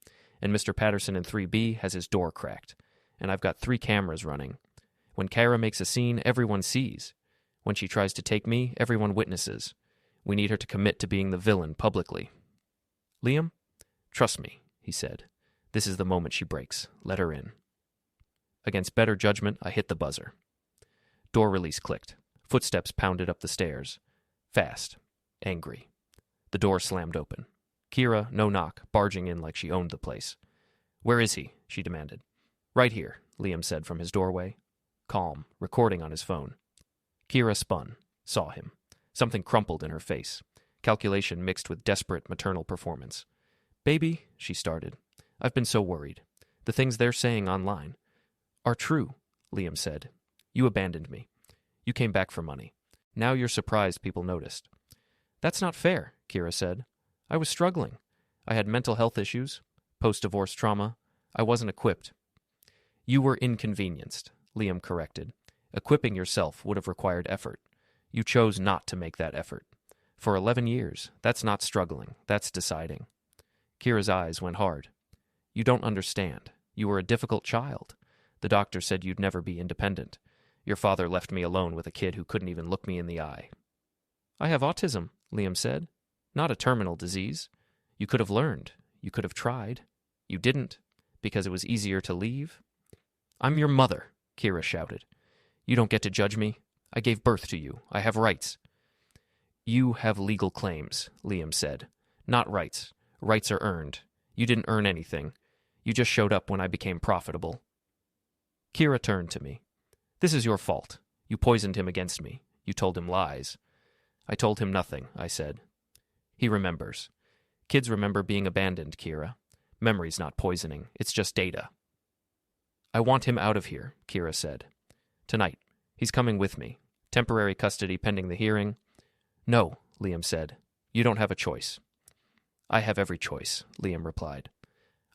and Mr. Patterson in 3B has his door cracked, and I've got 3 cameras running. When Kyra makes a scene, everyone sees. When she tries to take me, everyone witnesses. We need her to commit to being the villain publicly. Liam, trust me, he said. This is the moment she breaks. Let her in. Against better judgment, I hit the buzzer. Door release clicked. Footsteps pounded up the stairs. Fast. Angry. The door slammed open. Kyra, no knock, barging in like she owned the place. Where is he? She demanded. Right here, Liam said from his doorway. Calm, recording on his phone. Kyra spun, saw him. Something crumpled in her face. Calculation mixed with desperate maternal performance. Baby, she started. I've been so worried. The things they're saying online are true, Liam said. You abandoned me. You came back for money. Now you're surprised people noticed. That's not fair, Kyra said. I was struggling. I had mental health issues, post-divorce trauma. I wasn't equipped. You were inconvenienced, Liam corrected. Equipping yourself would have required effort. You chose not to make that effort. For 11 years, that's not struggling, that's deciding. Kyra's eyes went hard. You don't understand. You were a difficult child. The doctor said you'd never be independent. Your father left me alone with a kid who couldn't even look me in the eye. I have autism, Liam said. Not a terminal disease. You could have learned. You could have tried. You didn't, because it was easier to leave. I'm your mother, Kyra shouted. You don't get to judge me. I gave birth to you. I have rights. You have legal claims, Liam said. Not rights. Rights are earned. You didn't earn anything. You just showed up when I became profitable. Kyra turned to me. This is your fault. You poisoned him against me. You told him lies. I told him nothing, I said. He remembers. Kids remember being abandoned, Kyra. Memory's not poisoning. It's just data. I want him out of here, Kyra said. Tonight. He's coming with me. Temporary custody pending the hearing. No, Liam said. You don't have a choice. I have every choice, Liam replied.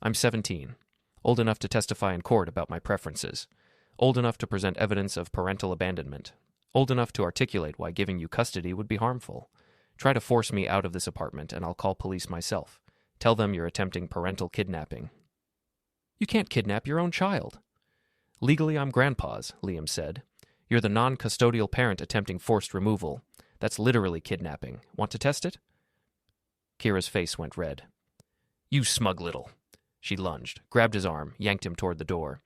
I'm 17, old enough to testify in court about my preferences, old enough to present evidence of parental abandonment, old enough to articulate why giving you custody would be harmful. Try to force me out of this apartment and I'll call police myself. Tell them you're attempting parental kidnapping. You can't kidnap your own child. Legally, I'm grandpa's, Liam said. You're the non-custodial parent attempting forced removal. That's literally kidnapping. Want to test it? Kyra's face went red. You smug little. She lunged, grabbed his arm, yanked him toward the door.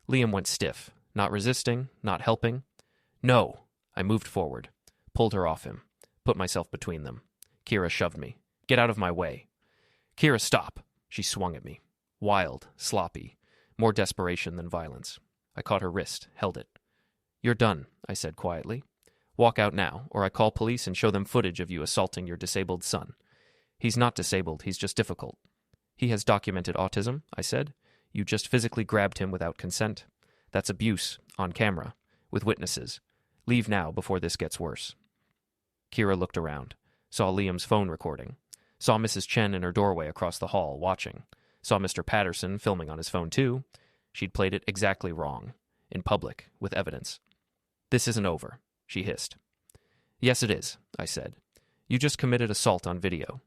Liam went stiff, not resisting, not helping. No! I moved forward, pulled her off him, put myself between them. Kyra shoved me. Get out of my way. Kyra, stop! She swung at me. Wild, sloppy, more desperation than violence. I caught her wrist, held it. You're done, I said quietly. Walk out now, or I call police and show them footage of you assaulting your disabled son. He's not disabled, he's just difficult. He has documented autism, I said. You just physically grabbed him without consent. That's abuse, on camera, with witnesses. Leave now before this gets worse. Kyra looked around, saw Liam's phone recording, saw Mrs. Chen in her doorway across the hall watching, saw Mr. Patterson filming on his phone too. She'd played it exactly wrong, in public, with evidence. This isn't over, she hissed. Yes, it is, I said. You just committed assault on video.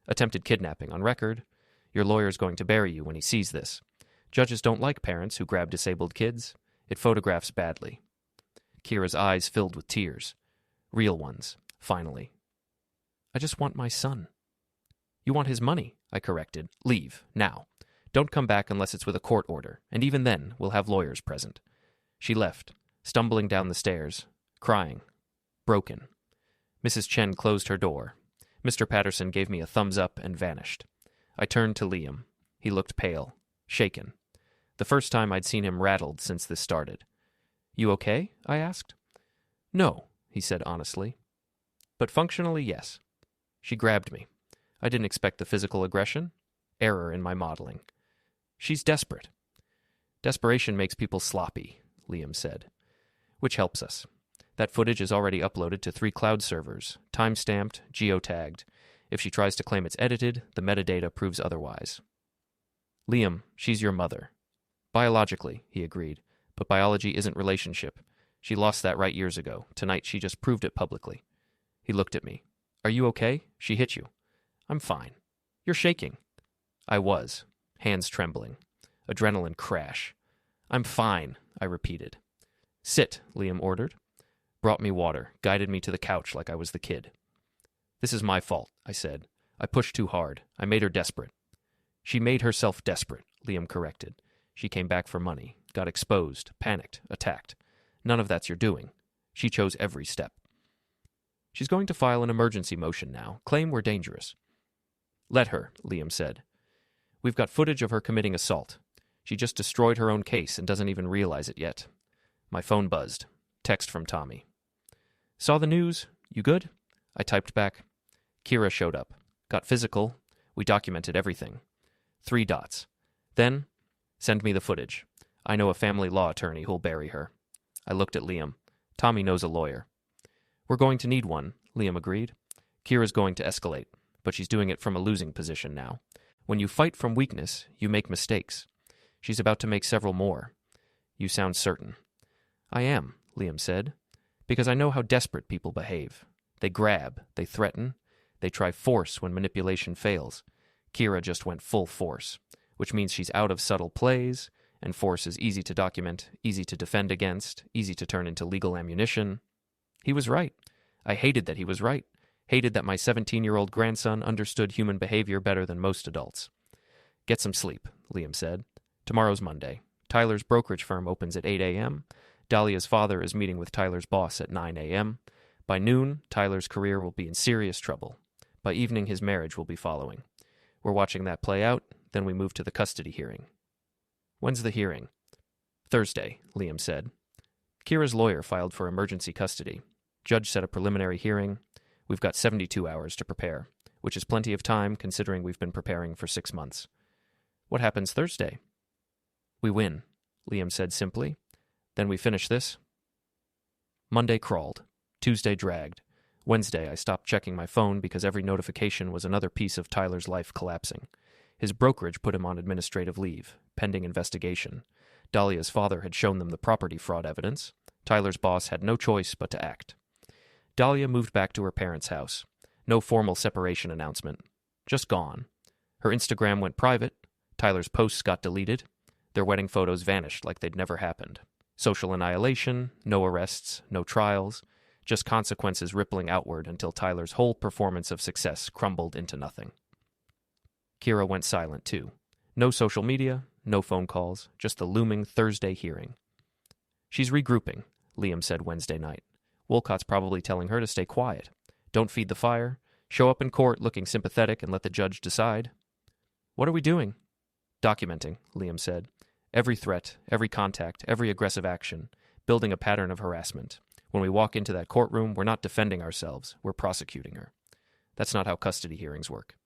Attempted kidnapping on record. Your lawyer's going to bury you when he sees this. Judges don't like parents who grab disabled kids. It photographs badly. Kyra's eyes filled with tears. Real ones, finally. I just want my son. You want his money, I corrected. Leave, now. Don't come back unless it's with a court order, and even then we'll have lawyers present. She left, stumbling down the stairs, crying, broken. Mrs. Chen closed her door. Mr. Patterson gave me a thumbs up and vanished. I turned to Liam. He looked pale, shaken. The first time I'd seen him rattled since this started. You okay? I asked. No, he said honestly. But functionally, yes. She grabbed me. I didn't expect the physical aggression. Error in my modeling. She's desperate. Desperation makes people sloppy, Liam said. Which helps us. That footage is already uploaded to 3 cloud servers, time-stamped, geotagged. If she tries to claim it's edited, the metadata proves otherwise. Liam, she's your mother. Biologically, he agreed, but biology isn't relationship. She lost that right years ago. Tonight she just proved it publicly. He looked at me. Are you okay? She hit you. I'm fine. You're shaking. I was, hands trembling. Adrenaline crash. I'm fine, I repeated. Sit, Liam ordered. Brought me water, guided me to the couch like I was the kid. This is my fault, I said. I pushed too hard. I made her desperate. She made herself desperate, Liam corrected. She came back for money, got exposed, panicked, attacked. None of that's your doing. She chose every step. She's going to file an emergency motion now, claim we're dangerous. Let her, Liam said. We've got footage of her committing assault. She just destroyed her own case and doesn't even realize it yet. My phone buzzed. Text from Tommy. Saw the news? You good? I typed back. Kyra showed up. Got physical. We documented everything. 3 dots. Then, send me the footage. I know a family law attorney who'll bury her. I looked at Liam. Tommy knows a lawyer. We're going to need one, Liam agreed. Kyra's going to escalate, but she's doing it from a losing position now. When you fight from weakness, you make mistakes. She's about to make several more. You sound certain. I am, Liam said, because I know how desperate people behave. They grab, they threaten, they try force when manipulation fails. Kyra just went full force, which means she's out of subtle plays, and force is easy to document, easy to defend against, easy to turn into legal ammunition. He was right. I hated that he was right. Hated that my 17-year-old grandson understood human behavior better than most adults. Get some sleep, Liam said. Tomorrow's Monday. Tyler's brokerage firm opens at 8 a.m. Dahlia's father is meeting with Tyler's boss at 9 a.m. By noon, Tyler's career will be in serious trouble. By evening, his marriage will be following. We're watching that play out, then we move to the custody hearing. When's the hearing? Thursday, Liam said. Kyra's lawyer filed for emergency custody. Judge set a preliminary hearing. We've got 72 hours to prepare, which is plenty of time considering we've been preparing for 6 months. What happens Thursday? We win, Liam said simply. Then we finish this. Monday crawled. Tuesday dragged. Wednesday I stopped checking my phone because every notification was another piece of Tyler's life collapsing. His brokerage put him on administrative leave, pending investigation. Dahlia's father had shown them the property fraud evidence. Tyler's boss had no choice but to act. Dahlia moved back to her parents' house. No formal separation announcement. Just gone. Her Instagram went private. Tyler's posts got deleted. Their wedding photos vanished like they'd never happened. Social annihilation, no arrests, no trials, just consequences rippling outward until Tyler's whole performance of success crumbled into nothing. Kyra went silent, too. No social media, no phone calls, just the looming Thursday hearing. She's regrouping, Liam said Wednesday night. Wolcott's probably telling her to stay quiet. Don't feed the fire. Show up in court looking sympathetic and let the judge decide. What are we doing? Documenting, Liam said. Every threat, every contact, every aggressive action, building a pattern of harassment. When we walk into that courtroom, we're not defending ourselves, we're prosecuting her. That's not how custody hearings work.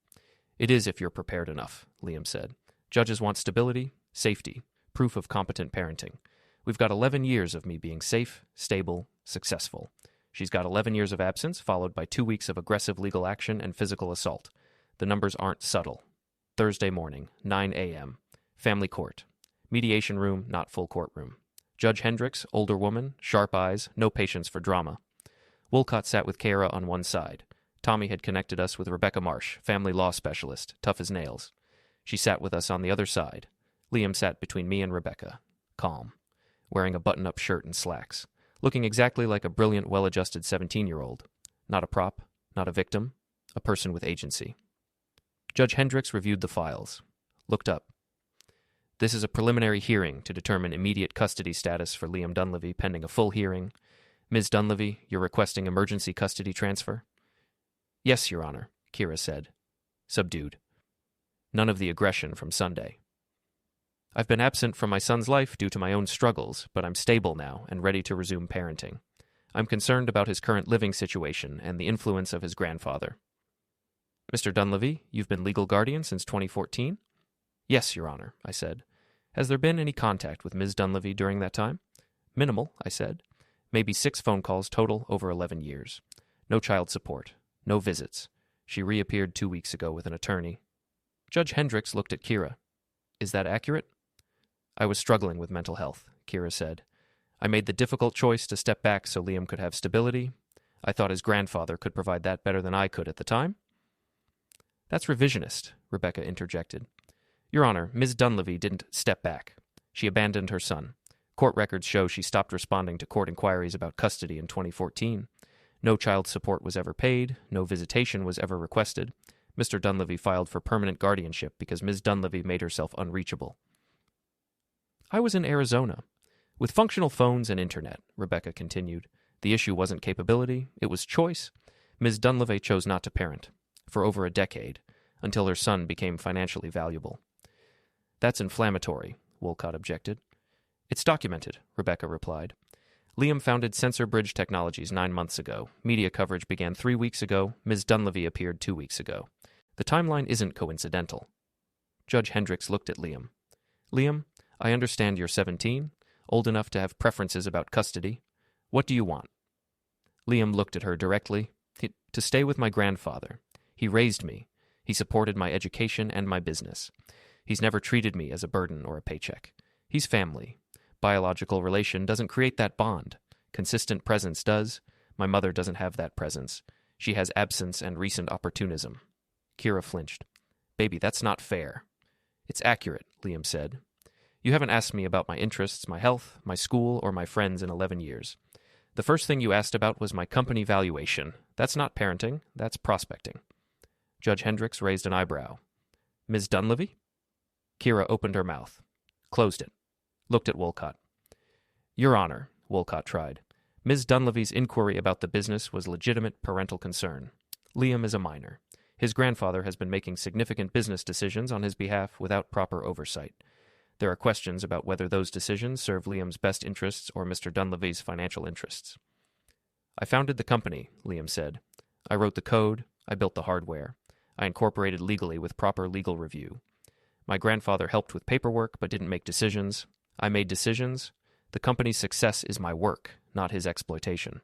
It is if you're prepared enough, Liam said. Judges want stability, safety, proof of competent parenting. We've got 11 years of me being safe, stable, successful. She's got 11 years of absence, followed by 2 weeks of aggressive legal action and physical assault. The numbers aren't subtle. Thursday morning, 9 a.m. Family court. Mediation room, not full courtroom. Judge Hendricks, older woman, sharp eyes, no patience for drama. Wolcott sat with Kyra on one side. Tommy had connected us with Rebecca Marsh, family law specialist, tough as nails. She sat with us on the other side. Liam sat between me and Rebecca, calm, wearing a button-up shirt and slacks, looking exactly like a brilliant, well-adjusted 17-year-old. Not a prop, not a victim, a person with agency. Judge Hendricks reviewed the files, looked up. This is a preliminary hearing to determine immediate custody status for Liam Dunleavy pending a full hearing. Ms. Dunleavy, you're requesting emergency custody transfer? Yes, Your Honor, Kyra said, subdued. None of the aggression from Sunday. I've been absent from my son's life due to my own struggles, but I'm stable now and ready to resume parenting. I'm concerned about his current living situation and the influence of his grandfather. Mr. Dunleavy, you've been legal guardian since 2014? Yes, Your Honor, I said. Has there been any contact with Ms. Dunleavy during that time? Minimal, I said. Maybe 6 phone calls total over 11 years. No child support. No visits. She reappeared 2 weeks ago with an attorney. Judge Hendricks looked at Kyra. Is that accurate? I was struggling with mental health, Kyra said. I made the difficult choice to step back so Liam could have stability. I thought his grandfather could provide that better than I could at the time. That's revisionist, Rebecca interjected. Your Honor, Ms. Dunleavy didn't step back. She abandoned her son. Court records show she stopped responding to court inquiries about custody in 2014. No child support was ever paid. No visitation was ever requested. Mr. Dunleavy filed for permanent guardianship because Ms. Dunleavy made herself unreachable. I was in Arizona. With functional phones and internet, Rebecca continued. The issue wasn't capability, it was choice. Ms. Dunleavy chose not to parent, for over a decade, until her son became financially valuable. That's inflammatory, Wolcott objected. It's documented, Rebecca replied. Liam founded Sensor Bridge Technologies 9 months ago. Media coverage began 3 weeks ago. Ms. Dunleavy appeared 2 weeks ago. The timeline isn't coincidental. Judge Hendricks looked at Liam. Liam, I understand you're 17, old enough to have preferences about custody. What do you want? Liam looked at her directly. To stay with my grandfather. He raised me. He supported my education and my business. He's never treated me as a burden or a paycheck. He's family. Biological relation doesn't create that bond. Consistent presence does. My mother doesn't have that presence. She has absence and recent opportunism. Kyra flinched. Baby, that's not fair. It's accurate, Liam said. You haven't asked me about my interests, my health, my school, or my friends in 11 years. The first thing you asked about was my company valuation. That's not parenting, that's prospecting. Judge Hendricks raised an eyebrow. Ms. Dunleavy? Kyra opened her mouth, closed it, looked at Wolcott. Your Honor, Wolcott tried. Ms. Dunleavy's inquiry about the business was legitimate parental concern. Liam is a minor. His grandfather has been making significant business decisions on his behalf without proper oversight. There are questions about whether those decisions serve Liam's best interests or Mr. Dunleavy's financial interests. I founded the company, Liam said. I wrote the code. I built the hardware. I incorporated legally with proper legal review. My grandfather helped with paperwork but didn't make decisions. I made decisions. The company's success is my work, not his exploitation.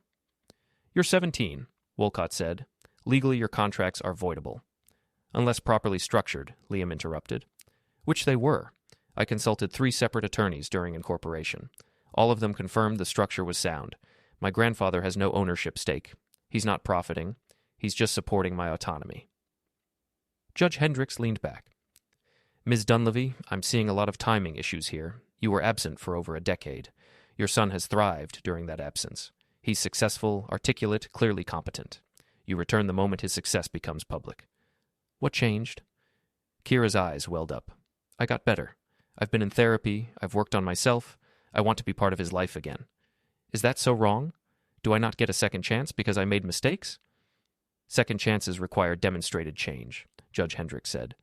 You're 17, Wolcott said. Legally, your contracts are voidable. Unless properly structured, Liam interrupted. Which they were. I consulted 3 separate attorneys during incorporation. All of them confirmed the structure was sound. My grandfather has no ownership stake. He's not profiting. He's just supporting my autonomy. Judge Hendricks leaned back. Ms. Dunleavy, I'm seeing a lot of timing issues here. You were absent for over a decade. Your son has thrived during that absence. He's successful, articulate, clearly competent. You return the moment his success becomes public. What changed? Kyra's eyes welled up. I got better. I've been in therapy. I've worked on myself. I want to be part of his life again. Is that so wrong? Do I not get a second chance because I made mistakes? Second chances require demonstrated change, Judge Hendricks said.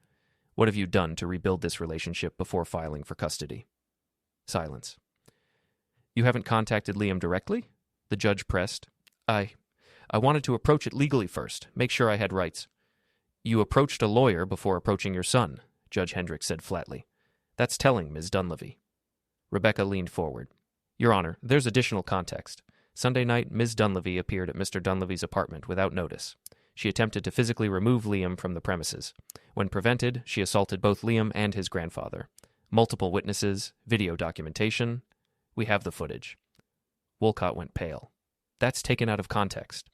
What have you done to rebuild this relationship before filing for custody? Silence. You haven't contacted Liam directly? The judge pressed. I wanted to approach it legally first, make sure I had rights. You approached a lawyer before approaching your son, Judge Hendricks said flatly. That's telling, Ms. Dunleavy. Rebecca leaned forward. Your Honor, there's additional context. Sunday night, Ms. Dunleavy appeared at Mr. Dunleavy's apartment without notice. She attempted to physically remove Liam from the premises. When prevented, she assaulted both Liam and his grandfather. Multiple witnesses, video documentation. We have the footage. Wolcott went pale. That's taken out of context.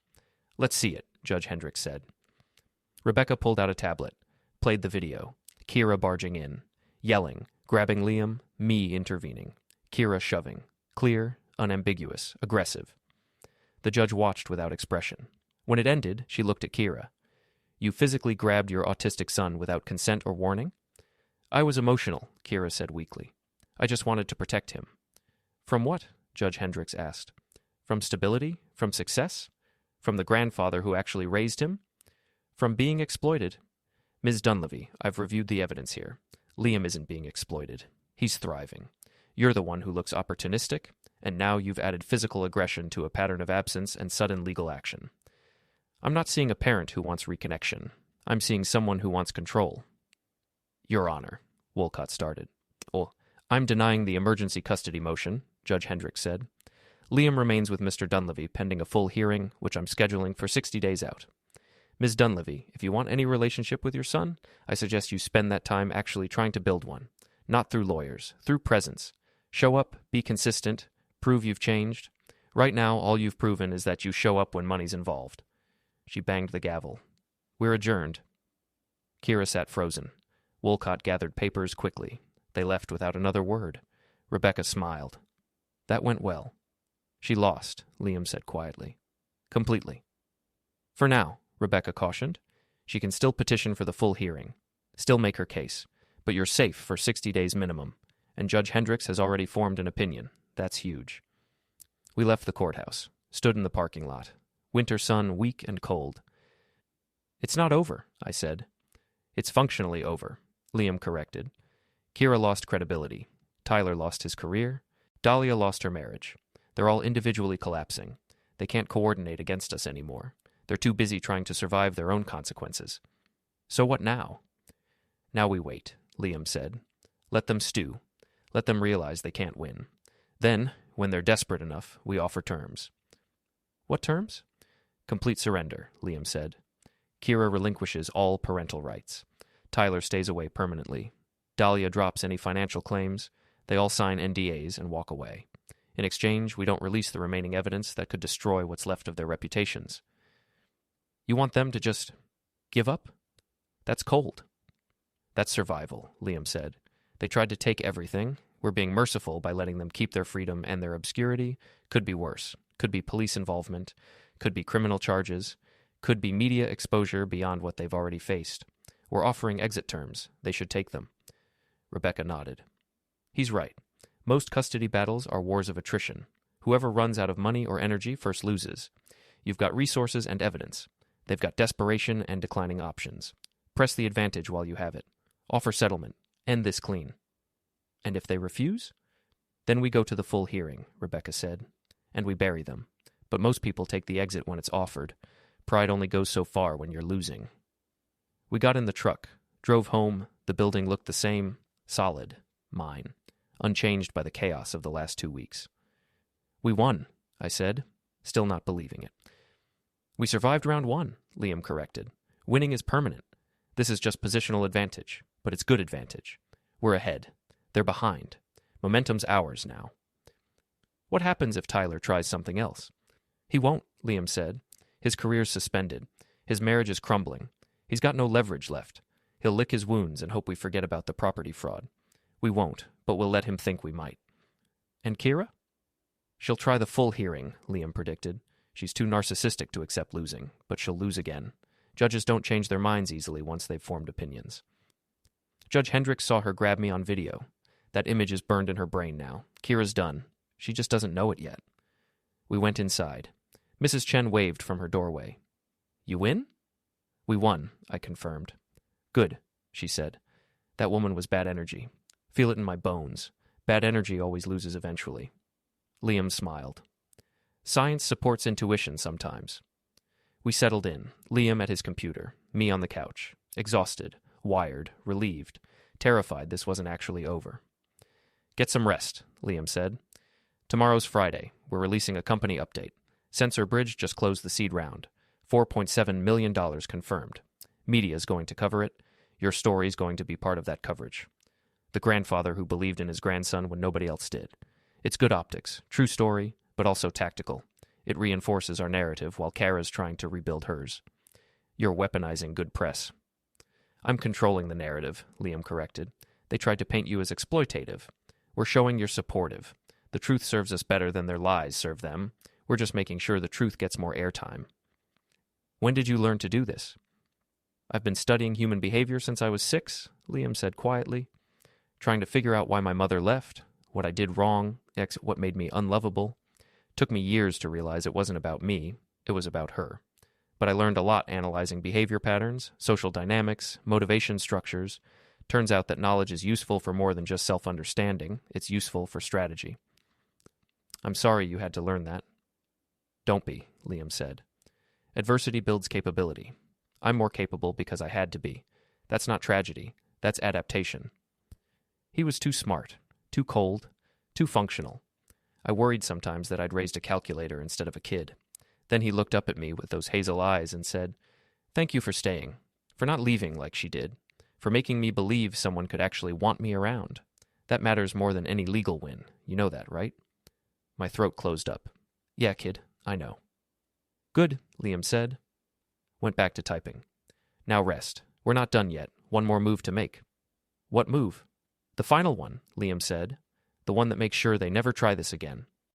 Let's see it, Judge Hendricks said. Rebecca pulled out a tablet, played the video. Kyra barging in, yelling, grabbing Liam, me intervening. Kyra shoving. Clear, unambiguous, aggressive. The judge watched without expression. When it ended, she looked at Kyra. You physically grabbed your autistic son without consent or warning? I was emotional, Kyra said weakly. I just wanted to protect him. From what? Judge Hendricks asked. From stability? From success? From the grandfather who actually raised him? From being exploited? Ms. Dunleavy, I've reviewed the evidence here. Liam isn't being exploited. He's thriving. You're the one who looks opportunistic, and now you've added physical aggression to a pattern of absence and sudden legal action. I'm not seeing a parent who wants reconnection. I'm seeing someone who wants control. Your Honor, Wolcott started. I'm denying the emergency custody motion, Judge Hendricks said. Liam remains with Mr. Dunleavy pending a full hearing, which I'm scheduling for 60 days out. Ms. Dunleavy, if you want any relationship with your son, I suggest you spend that time actually trying to build one. Not through lawyers, through presence. Show up, be consistent, prove you've changed. Right now, all you've proven is that you show up when money's involved. She banged the gavel. We're adjourned. Kyra sat frozen. Wolcott gathered papers quickly. They left without another word. Rebecca smiled. That went well. She lost, Liam said quietly. Completely. For now, Rebecca cautioned. She can still petition for the full hearing. Still make her case. But you're safe for 60 days minimum. And Judge Hendricks has already formed an opinion. That's huge. We left the courthouse. Stood in the parking lot. Winter sun, weak and cold. It's not over, I said. It's functionally over, Liam corrected. Kyra lost credibility. Tyler lost his career. Dahlia lost her marriage. They're all individually collapsing. They can't coordinate against us anymore. They're too busy trying to survive their own consequences. So what now? Now we wait, Liam said. Let them stew. Let them realize they can't win. Then, when they're desperate enough, we offer terms. What terms? Complete surrender, Liam said. Kyra relinquishes all parental rights. Tyler stays away permanently. Dahlia drops any financial claims. They all sign NDAs and walk away. In exchange, we don't release the remaining evidence that could destroy what's left of their reputations. You want them to just give up? That's cold. That's survival, Liam said. They tried to take everything. We're being merciful by letting them keep their freedom and their obscurity. Could be worse. Could be police involvement. Could be criminal charges. Could be media exposure beyond what they've already faced. We're offering exit terms. They should take them. Rebecca nodded. He's right. Most custody battles are wars of attrition. Whoever runs out of money or energy first loses. You've got resources and evidence. They've got desperation and declining options. Press the advantage while you have it. Offer settlement. End this clean. And if they refuse? Then we go to the full hearing, Rebecca said, and we bury them. But most people take the exit when it's offered. Pride only goes so far when you're losing. We got in the truck, drove home. The building looked the same, solid, mine, unchanged by the chaos of the last 2 weeks. We won, I said, still not believing it. We survived round 1, Liam corrected. Winning is permanent. This is just positional advantage, but it's good advantage. We're ahead. They're behind. Momentum's ours now. What happens if Tyler tries something else? He won't, Liam said. His career's suspended. His marriage is crumbling. He's got no leverage left. He'll lick his wounds and hope we forget about the property fraud. We won't, but we'll let him think we might. And Kyra? She'll try the full hearing, Liam predicted. She's too narcissistic to accept losing, but she'll lose again. Judges don't change their minds easily once they've formed opinions. Judge Hendricks saw her grab me on video. That image is burned in her brain now. Kyra's done. She just doesn't know it yet. We went inside. Mrs. Chen waved from her doorway. You win? We won, I confirmed. Good, she said. That woman was bad energy. Feel it in my bones. Bad energy always loses eventually. Liam smiled. Science supports intuition sometimes. We settled in, Liam at his computer, me on the couch, exhausted, wired, relieved, terrified this wasn't actually over. Get some rest, Liam said. Tomorrow's Friday. We're releasing a company update. Sensor Bridge just closed the seed round. $4.7 million confirmed. Media's going to cover it. Your story's going to be part of that coverage. The grandfather who believed in his grandson when nobody else did. It's good optics, true story, but also tactical. It reinforces our narrative while Kyra's trying to rebuild hers. You're weaponizing good press. I'm controlling the narrative, Liam corrected. They tried to paint you as exploitative. We're showing you're supportive. The truth serves us better than their lies serve them. We're just making sure the truth gets more airtime. When did you learn to do this? I've been studying human behavior since I was 6, Liam said quietly, trying to figure out why my mother left, what I did wrong, what made me unlovable. Took me years to realize it wasn't about me, it was about her. But I learned a lot analyzing behavior patterns, social dynamics, motivation structures. Turns out that knowledge is useful for more than just self-understanding, it's useful for strategy. I'm sorry you had to learn that. Don't be, Liam said. Adversity builds capability. I'm more capable because I had to be. That's not tragedy, that's adaptation. He was too smart, too cold, too functional. I worried sometimes that I'd raised a calculator instead of a kid. Then he looked up at me with those hazel eyes and said, Thank you for staying, for not leaving like she did, for making me believe someone could actually want me around. That matters more than any legal win. You know that, right? My throat closed up. Yeah, kid, I know. Good, Liam said. Went back to typing. Now rest. We're not done yet. One more move to make. What move? The final one, Liam said. The one that makes sure they never try this again.